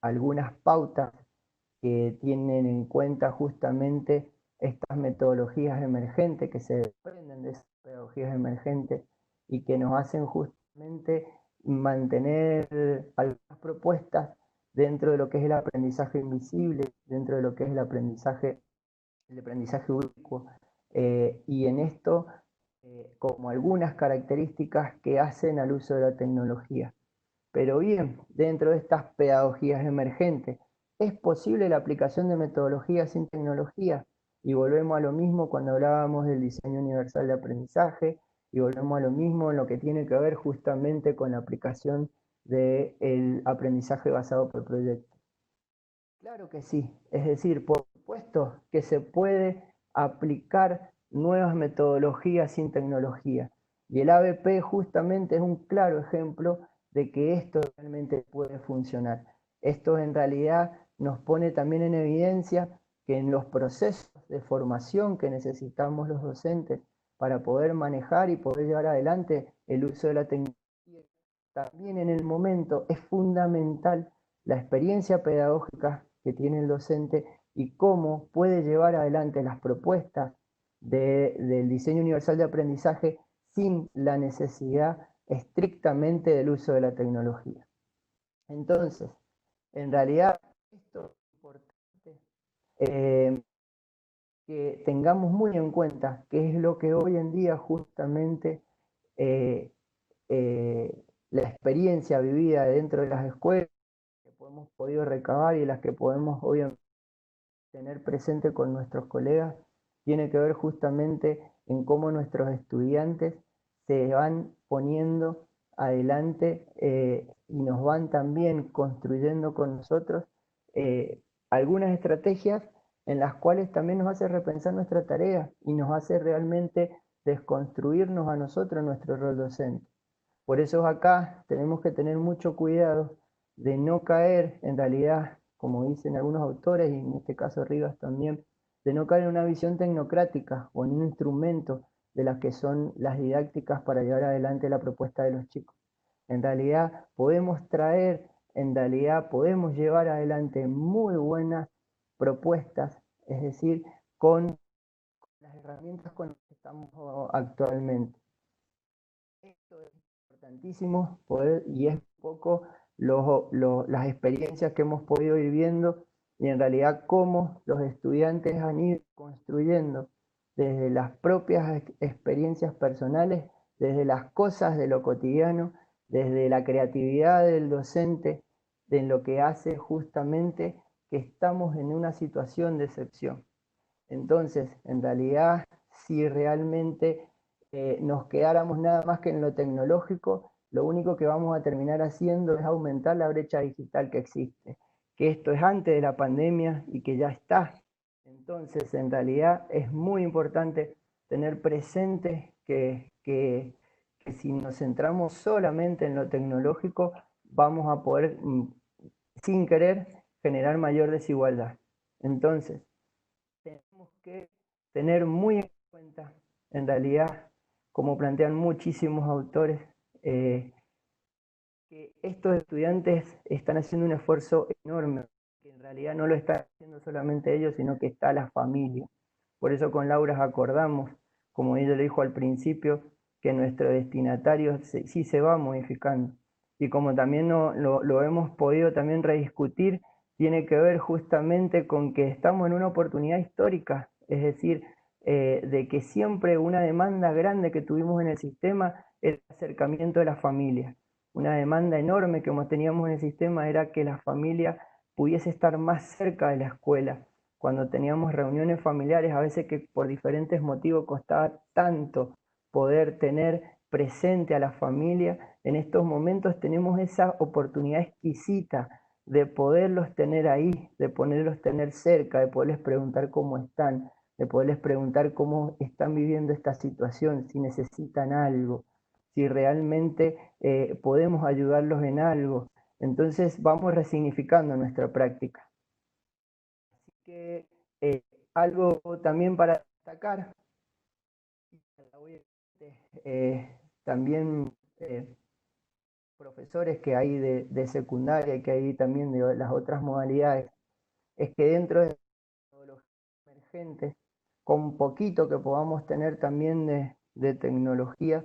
S3: algunas pautas que tienen en cuenta justamente estas metodologías emergentes, que se desprenden de esas pedagogías emergentes y que nos hacen justamente mantener algunas propuestas dentro de lo que es el aprendizaje invisible, dentro de lo que es el aprendizaje ubicuo, y en esto como algunas características que hacen al uso de la tecnología. Pero bien, dentro de estas pedagogías emergentes, ¿es posible la aplicación de metodologías sin tecnología? Y volvemos a lo mismo cuando hablábamos del diseño universal de aprendizaje, y volvemos a lo mismo en lo que tiene que ver justamente con la aplicación del aprendizaje basado por proyectos. Claro que sí, es decir, por supuesto que se puede aplicar nuevas metodologías sin tecnología. Y el ABP justamente es un claro ejemplo de que esto realmente puede funcionar. Esto en realidad nos pone también en evidencia que en los procesos de formación que necesitamos los docentes para poder manejar y poder llevar adelante el uso de la tecnología, también en el momento es fundamental la experiencia pedagógica que tiene el docente y cómo puede llevar adelante las propuestas del diseño universal de aprendizaje sin la necesidad estrictamente del uso de la tecnología. Entonces, en realidad, esto es importante que tengamos muy en cuenta que es lo que hoy en día justamente la experiencia vivida dentro de las escuelas que hemos podido recabar y las que podemos obviamente tener presente con nuestros colegas, tiene que ver justamente en cómo nuestros estudiantes se van poniendo adelante y nos van también construyendo con nosotros algunas estrategias en las cuales también nos hace repensar nuestra tarea y nos hace realmente desconstruirnos a nosotros nuestro rol docente. Por eso acá tenemos que tener mucho cuidado de no caer, en realidad, como dicen algunos autores, y en este caso Rivas también, de no caer en una visión tecnocrática o en un instrumento de las que son las didácticas para llevar adelante la propuesta de los chicos. En realidad podemos traer, en realidad podemos llevar adelante muy buenas propuestas, es decir, con las herramientas con las que estamos actualmente. Esto es importantísimo poder, y es un poco las experiencias que hemos podido ir viendo y en realidad cómo los estudiantes han ido construyendo desde las propias experiencias personales, desde las cosas de lo cotidiano, desde la creatividad del docente, de lo que hace justamente que estamos en una situación de excepción. Entonces, en realidad, si realmente nos quedáramos nada más que en lo tecnológico, lo único que vamos a terminar haciendo es aumentar la brecha digital que existe, que esto es antes de la pandemia y que ya está. Entonces, en realidad es muy importante tener presente que si nos centramos solamente en lo tecnológico, vamos a poder, sin querer, generar mayor desigualdad. Entonces, tenemos que tener muy en cuenta, en realidad, como plantean muchísimos autores, que estos estudiantes están haciendo un esfuerzo enorme, que en realidad no lo están haciendo solamente ellos, sino que está la familia. Por eso con Laura acordamos, como ella le dijo al principio, que nuestro destinatario sí se va modificando. Y como también lo hemos podido también rediscutir, tiene que ver justamente con que estamos en una oportunidad histórica, es decir, de que siempre una demanda grande que tuvimos en el sistema es el acercamiento de la familia. Una demanda enorme que teníamos en el sistema era que la familia pudiese estar más cerca de la escuela. Cuando teníamos reuniones familiares, a veces que por diferentes motivos costaba tanto poder tener presente a la familia, en estos momentos tenemos esa oportunidad exquisita de poderlos tener ahí, de poderlos tener cerca, de poderles preguntar cómo están, de poderles preguntar cómo están viviendo esta situación, si necesitan algo, si realmente podemos ayudarlos en algo. Entonces vamos resignificando nuestra práctica. Así que algo también para destacar, también profesores que hay de secundaria y que hay también de las otras modalidades, es que dentro de la tecnología emergente, con poquito que podamos tener también de tecnología,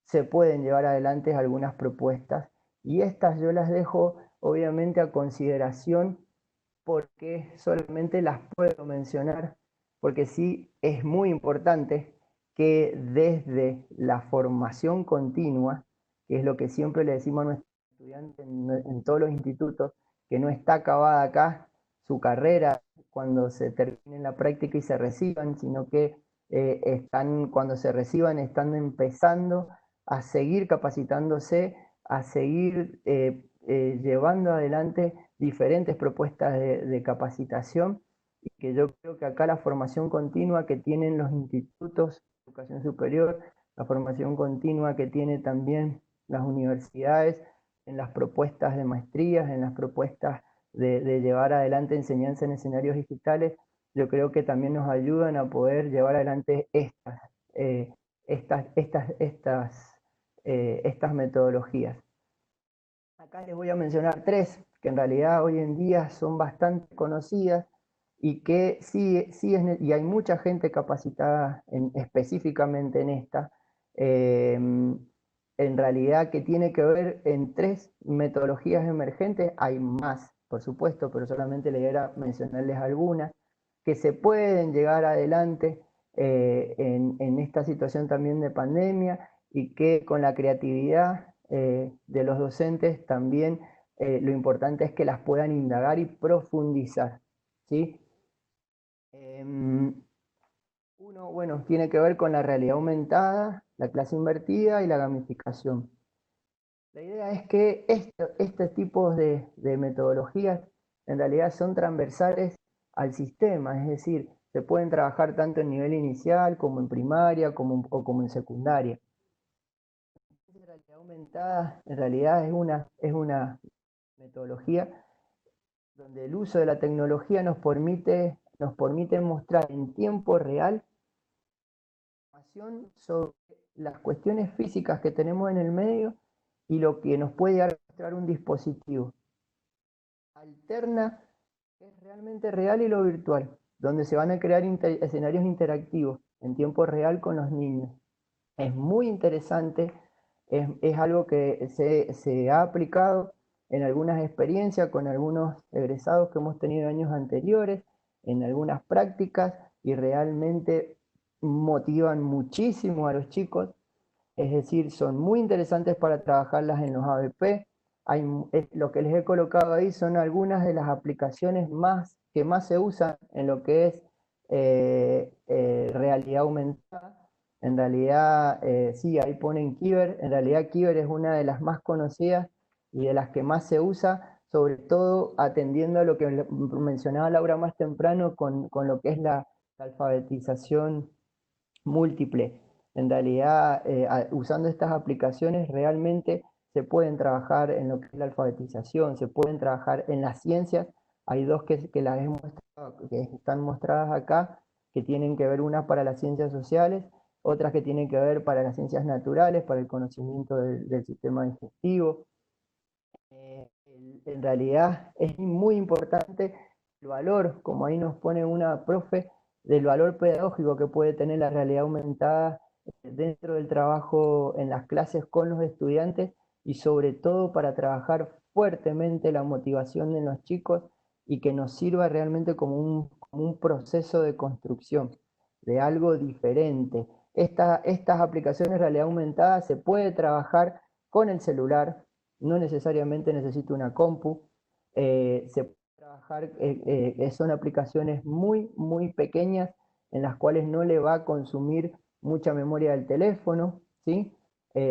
S3: se pueden llevar adelante algunas propuestas y estas yo las dejo obviamente a consideración porque solamente las puedo mencionar, porque sí es muy importante que desde la formación continua, que es lo que siempre le decimos a nuestros estudiantes en todos los institutos, que no está acabada acá su carrera cuando se termine la práctica y se reciban, sino que cuando se reciban están empezando a seguir capacitándose, a seguir llevando adelante diferentes propuestas de capacitación, y que yo creo que acá la formación continua que tienen los institutos de educación superior, la formación continua que tiene también las universidades, en las propuestas de maestrías, en las propuestas de llevar adelante enseñanza en escenarios digitales, yo creo que también nos ayudan a poder llevar adelante estas metodologías. Acá les voy a mencionar tres que en realidad hoy en día son bastante conocidas y que y hay mucha gente capacitada específicamente en esta, en realidad que tiene que ver en tres metodologías emergentes. Hay más, por supuesto, pero solamente le era mencionarles algunas. que se pueden llegar adelante en esta situación también de pandemia, y que con la creatividad de los docentes también lo importante es que las puedan indagar y profundizar, ¿sí? Uno, bueno, tiene que ver con la realidad aumentada, la clase invertida y la gamificación. La idea es que estos tipos de metodologías en realidad son transversales al sistema, es decir, se pueden trabajar tanto en nivel inicial como en primaria o como en secundaria. La realidad aumentada en realidad es una metodología donde el uso de la tecnología nos permite mostrar en tiempo real información sobre las cuestiones físicas que tenemos en el medio y lo que nos puede dar mostrar un dispositivo. Alterna es realmente real y lo virtual, donde se van a crear escenarios interactivos en tiempo real con los niños. Es muy interesante, es algo que se ha aplicado en algunas experiencias con algunos egresados que hemos tenido años anteriores, en algunas prácticas, y realmente motivan muchísimo a los chicos. Es decir, son muy interesantes para trabajarlas en los ABP. Lo que les he colocado ahí son algunas de las aplicaciones que más se usan en lo que es realidad aumentada. En realidad, sí, ahí ponen Kiver. En realidad Kiver es una de las más conocidas y de las que más se usa, sobre todo atendiendo a lo que mencionaba Laura más temprano con lo que es la alfabetización múltiple. En realidad, usando estas aplicaciones realmente se pueden trabajar en lo que es la alfabetización, se pueden trabajar en las ciencias. Hay dos que las he mostrado, que están mostradas acá, que tienen que ver, una para las ciencias sociales, otras que tienen que ver para las ciencias naturales, para el conocimiento del sistema digestivo. En realidad es muy importante el valor, como ahí nos pone una profe, del valor pedagógico que puede tener la realidad aumentada dentro del trabajo en las clases con los estudiantes, y sobre todo para trabajar fuertemente la motivación de los chicos y que nos sirva realmente como un proceso de construcción de algo diferente. Estas aplicaciones de realidad aumentada se puede trabajar con el celular, no necesariamente necesito una compu, se puede trabajar, son aplicaciones muy pequeñas en las cuales no le va a consumir mucha memoria del teléfono, ¿sí?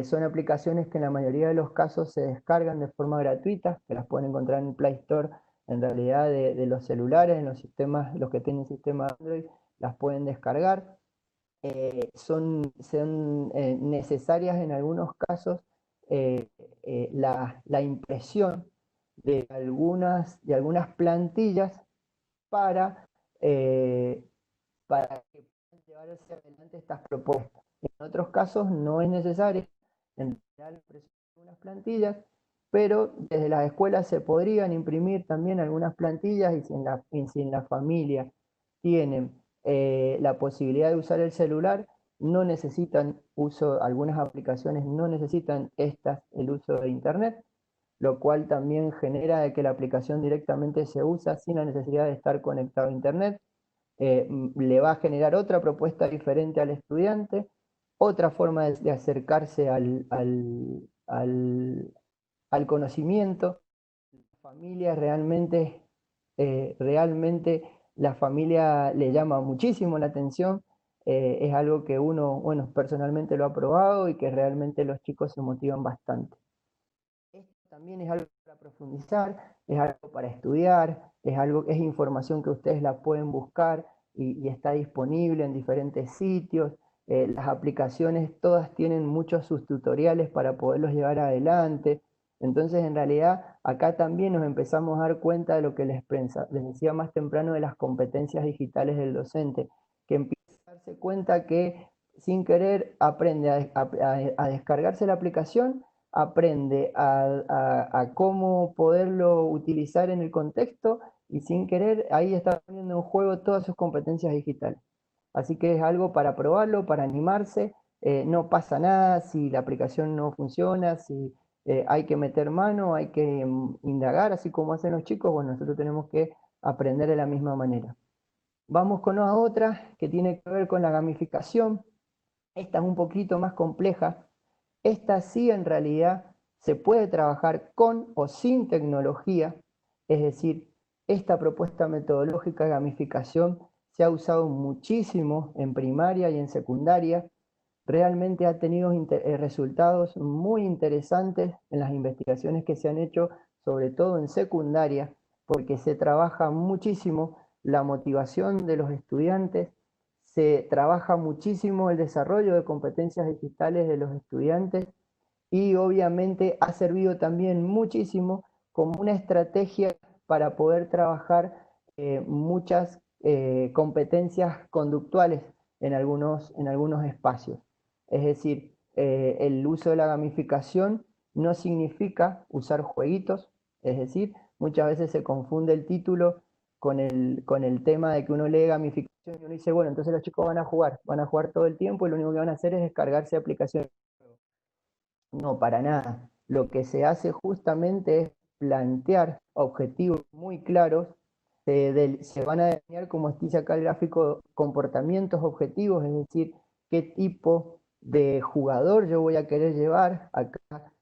S3: Son aplicaciones que en la mayoría de los casos se descargan de forma gratuita, que las pueden encontrar en Play Store, en realidad de los celulares, en los sistemas, los que tienen sistema Android, las pueden descargar. Son necesarias en algunos casos la impresión de algunas plantillas para que puedan llevar hacia adelante estas propuestas. En otros casos no es necesario en realidad unas plantillas, pero desde las escuelas se podrían imprimir también algunas plantillas, y si en la familia tienen la posibilidad de usar el celular, no necesitan algunas aplicaciones no necesitan el uso de internet, lo cual también genera de que la aplicación directamente se usa sin la necesidad de estar conectado a internet. Le va a generar otra propuesta diferente al estudiante, otra forma de acercarse al conocimiento. La familia realmente la familia le llama muchísimo la atención, es algo que uno, bueno, personalmente lo ha probado y que realmente los chicos se motivan bastante. Esto también es algo para profundizar, es algo para estudiar, es información que ustedes la pueden buscar y está disponible en diferentes sitios. Las aplicaciones todas tienen muchos sus tutoriales para poderlos llevar adelante. Entonces, en realidad, acá también nos empezamos a dar cuenta de lo que les decía más temprano, de las competencias digitales del docente, que empieza a darse cuenta que sin querer aprende a descargarse la aplicación, aprende a cómo poderlo utilizar en el contexto, y sin querer ahí está poniendo en juego todas sus competencias digitales. Así que es algo para probarlo, para animarse. No pasa nada si la aplicación no funciona, si hay que meter mano, hay que indagar, así como hacen los chicos. Bueno, nosotros tenemos que aprender de la misma manera. Vamos con otra que tiene que ver con la gamificación. Esta es un poquito más compleja. Esta sí en realidad se puede trabajar con o sin tecnología, es decir, esta propuesta metodológica de gamificación se ha usado muchísimo en primaria y en secundaria. Realmente ha tenido resultados muy interesantes en las investigaciones que se han hecho, sobre todo en secundaria, porque se trabaja muchísimo la motivación de los estudiantes, se trabaja muchísimo el desarrollo de competencias digitales de los estudiantes y obviamente ha servido también muchísimo como una estrategia para poder trabajar muchas competencias conductuales en algunos espacios. Es decir, el uso de la gamificación no significa usar jueguitos, es decir, muchas veces se confunde el título con el tema de que uno lee gamificación y uno dice, bueno, entonces los chicos van a jugar todo el tiempo y lo único que van a hacer es descargarse aplicaciones. No, para nada. Lo que se hace justamente es plantear objetivos muy claros. Se van a delinear, como dice acá el gráfico, comportamientos objetivos, es decir, qué tipo de jugador yo voy a querer llevar.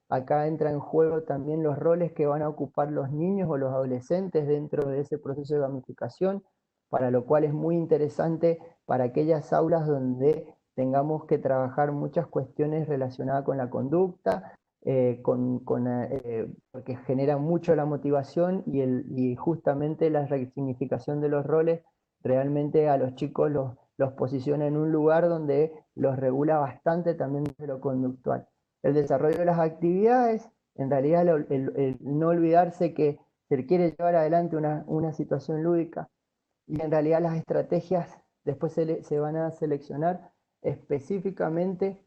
S3: Acá entra en juego también los roles que van a ocupar los niños o los adolescentes dentro de ese proceso de gamificación, para lo cual es muy interesante para aquellas aulas donde tengamos que trabajar muchas cuestiones relacionadas con la conducta, porque genera mucho la motivación y justamente la resignificación de los roles realmente a los chicos los posiciona en un lugar donde los regula bastante también de lo conductual. El desarrollo de las actividades, en realidad el no olvidarse que se quiere llevar adelante una situación lúdica, y en realidad las estrategias después se van a seleccionar específicamente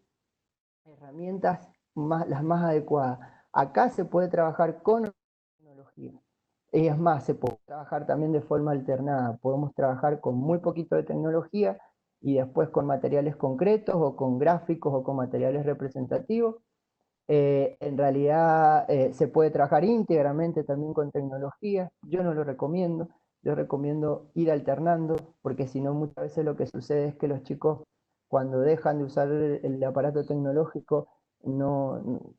S3: herramientas las más adecuadas. Acá se puede trabajar con tecnología. Y es más, se puede trabajar también de forma alternada. Podemos trabajar con muy poquito de tecnología y después con materiales concretos o con gráficos o con materiales representativos. En realidad se puede trabajar íntegramente también con tecnología. Yo no lo recomiendo. Yo recomiendo ir alternando, porque si no muchas veces lo que sucede es que los chicos cuando dejan de usar el aparato tecnológico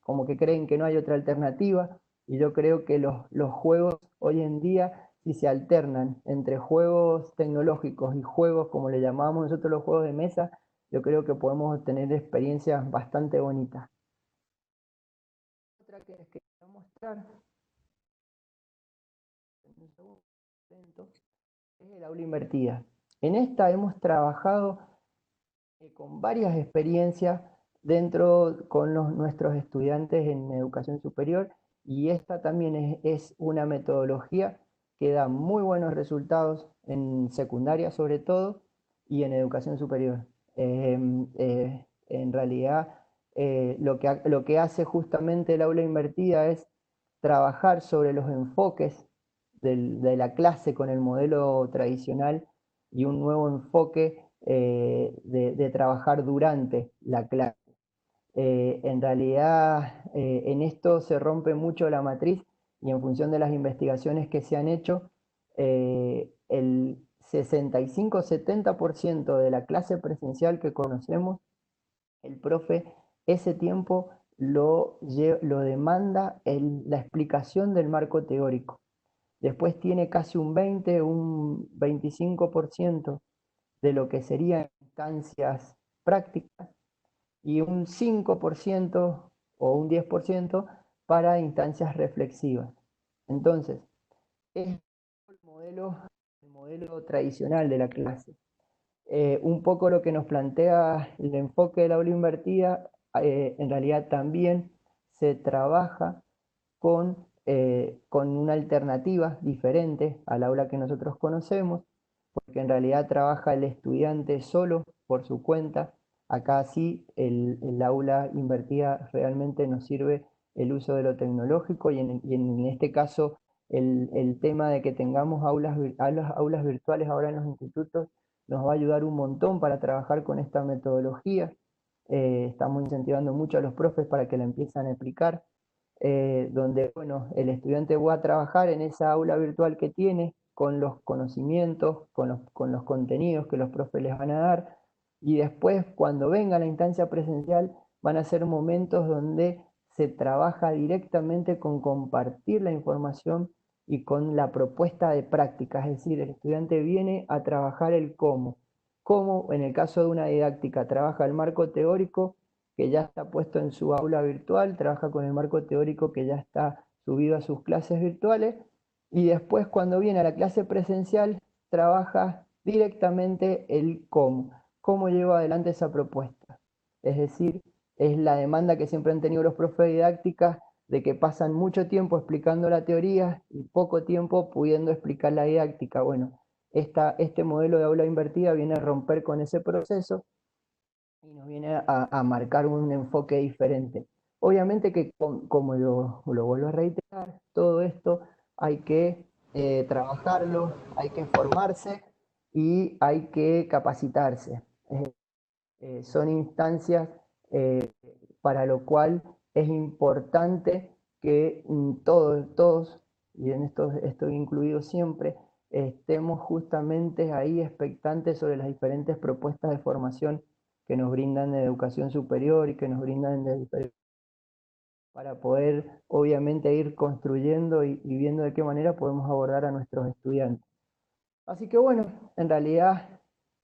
S3: como que creen que no hay otra alternativa, y yo creo que los juegos hoy en día, si se alternan entre juegos tecnológicos y juegos como le llamamos nosotros los juegos de mesa, yo creo que podemos obtener experiencias bastante bonitas. Otra que les quería mostrar es el aula invertida. En esta hemos trabajado con varias experiencias con nuestros estudiantes en educación superior, y esta también es una metodología que da muy buenos resultados en secundaria sobre todo y en educación superior. En realidad lo que hace justamente el aula invertida es trabajar sobre los enfoques de la clase con el modelo tradicional y un nuevo enfoque de trabajar durante la clase. En realidad, en esto se rompe mucho la matriz, y en función de las investigaciones que se han hecho, el 65-70% de la clase presencial que conocemos, el profe ese tiempo lo demanda la explicación del marco teórico. Después tiene casi un 25% de lo que serían instancias prácticas, y un 5% o un 10% para instancias reflexivas. Entonces, es el modelo tradicional de la clase. Un poco lo que nos plantea el enfoque del aula invertida, en realidad también se trabaja con una alternativa diferente al aula que nosotros conocemos, porque en realidad trabaja el estudiante solo por su cuenta. Acá sí el aula invertida realmente nos sirve el uso de lo tecnológico, y en este caso el tema de que tengamos aulas virtuales ahora en los institutos nos va a ayudar un montón para trabajar con esta metodología. Estamos incentivando mucho a los profes para que la empiecen a aplicar, donde bueno, el estudiante va a trabajar en esa aula virtual que tiene con los conocimientos, con los contenidos que los profes les van a dar, y después cuando venga la instancia presencial van a ser momentos donde se trabaja directamente con compartir la información y con la propuesta de práctica, es decir, el estudiante viene a trabajar el cómo. Cómo, en el caso de una didáctica, trabaja el marco teórico que ya está puesto en su aula virtual, trabaja con el marco teórico que ya está subido a sus clases virtuales, y después cuando viene a la clase presencial trabaja directamente el cómo lleva adelante esa propuesta. Es decir, es la demanda que siempre han tenido los profes de didáctica, de que pasan mucho tiempo explicando la teoría y poco tiempo pudiendo explicar la didáctica. Bueno, este modelo de aula invertida viene a romper con ese proceso y nos viene a marcar un enfoque diferente. Obviamente que, como lo vuelvo a reiterar, todo esto hay que trabajarlo, hay que formarse y hay que capacitarse. Son instancias para lo cual es importante que todos, y en esto estoy incluido siempre, estemos justamente ahí expectantes sobre las diferentes propuestas de formación que nos brindan de educación superior y que nos brindan de para poder obviamente ir construyendo y viendo de qué manera podemos abordar a nuestros estudiantes. Así que bueno, en realidad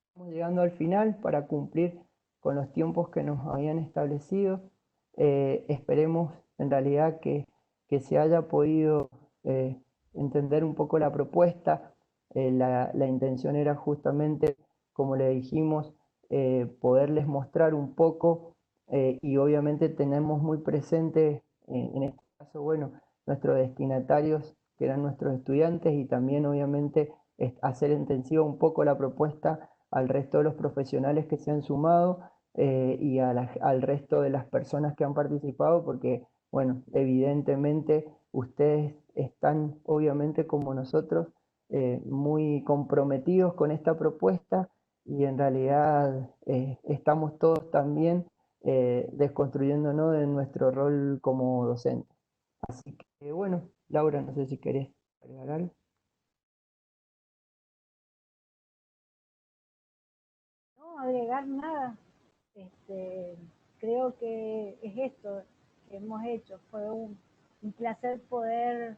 S3: estamos llegando al final para cumplir con los tiempos que nos habían establecido. Esperemos en realidad que se haya podido entender un poco la propuesta. La intención era justamente, como le dijimos, poderles mostrar un poco y obviamente tenemos muy presente, en este caso, bueno, nuestros destinatarios, que eran nuestros estudiantes, y también obviamente hacer intensiva un poco la propuesta al resto de los profesionales que se han sumado y al resto de las personas que han participado, porque, bueno, evidentemente ustedes están, obviamente como nosotros, muy comprometidos con esta propuesta y en realidad estamos todos también desconstruyéndonos de nuestro rol como docente. Así que, bueno, Laura, no sé si querés agregar algo.
S2: No, agregar nada. Creo que es esto que hemos hecho. Fue un placer poder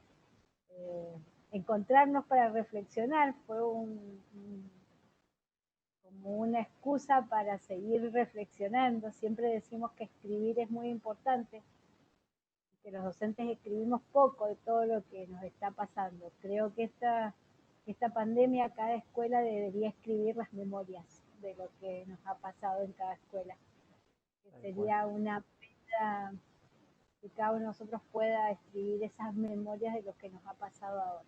S2: encontrarnos para reflexionar. Fue como una excusa para seguir reflexionando. Siempre decimos que escribir es muy importante, que los docentes escribimos poco de todo lo que nos está pasando. Creo que esta pandemia, cada escuela debería escribir las memorias de lo que nos ha pasado en cada escuela. Que sería una pena que cada uno de nosotros pueda escribir esas memorias de lo que nos ha pasado ahora.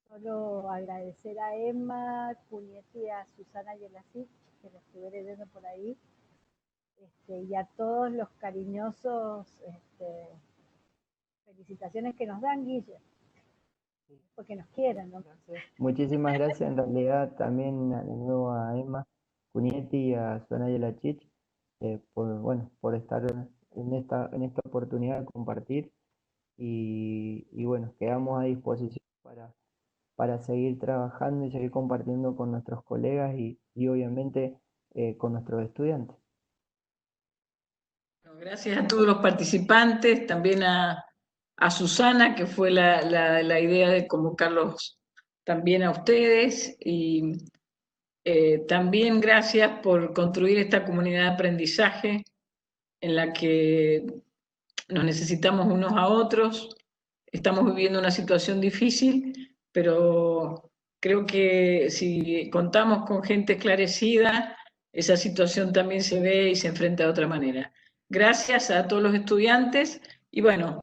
S2: Solo agradecer a Emma Cunieti y a Susana Yelasich, que la estuve leyendo por ahí, y a todos los cariñosos felicitaciones que nos dan, Guille, porque nos quieren, ¿no?
S3: Muchísimas gracias, en realidad también de nuevo a Emma Cunieti y a Susana Yelasich por estar en esta oportunidad de compartir y bueno, quedamos a disposición para seguir trabajando y seguir compartiendo con nuestros colegas y obviamente con nuestros estudiantes.
S1: Gracias a todos los participantes, también a Susana, que fue la idea de convocarlos también a ustedes, y también gracias por construir esta comunidad de aprendizaje en la que nos necesitamos unos a otros. Estamos viviendo una situación difícil, pero creo que si contamos con gente esclarecida, esa situación también se ve y se enfrenta de otra manera. Gracias a todos los estudiantes y bueno,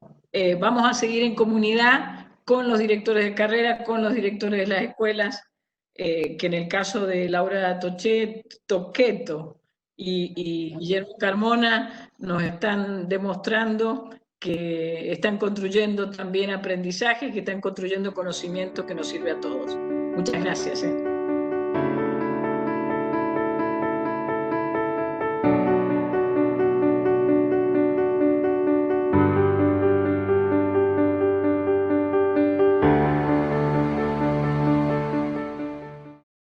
S1: vamos a seguir en comunidad con los directores de carrera, con los directores de las escuelas, que en el caso de Laura Toqueto y Guillermo Carmona nos están demostrando que están construyendo también aprendizaje, que están construyendo conocimiento que nos sirve a todos. Muchas gracias.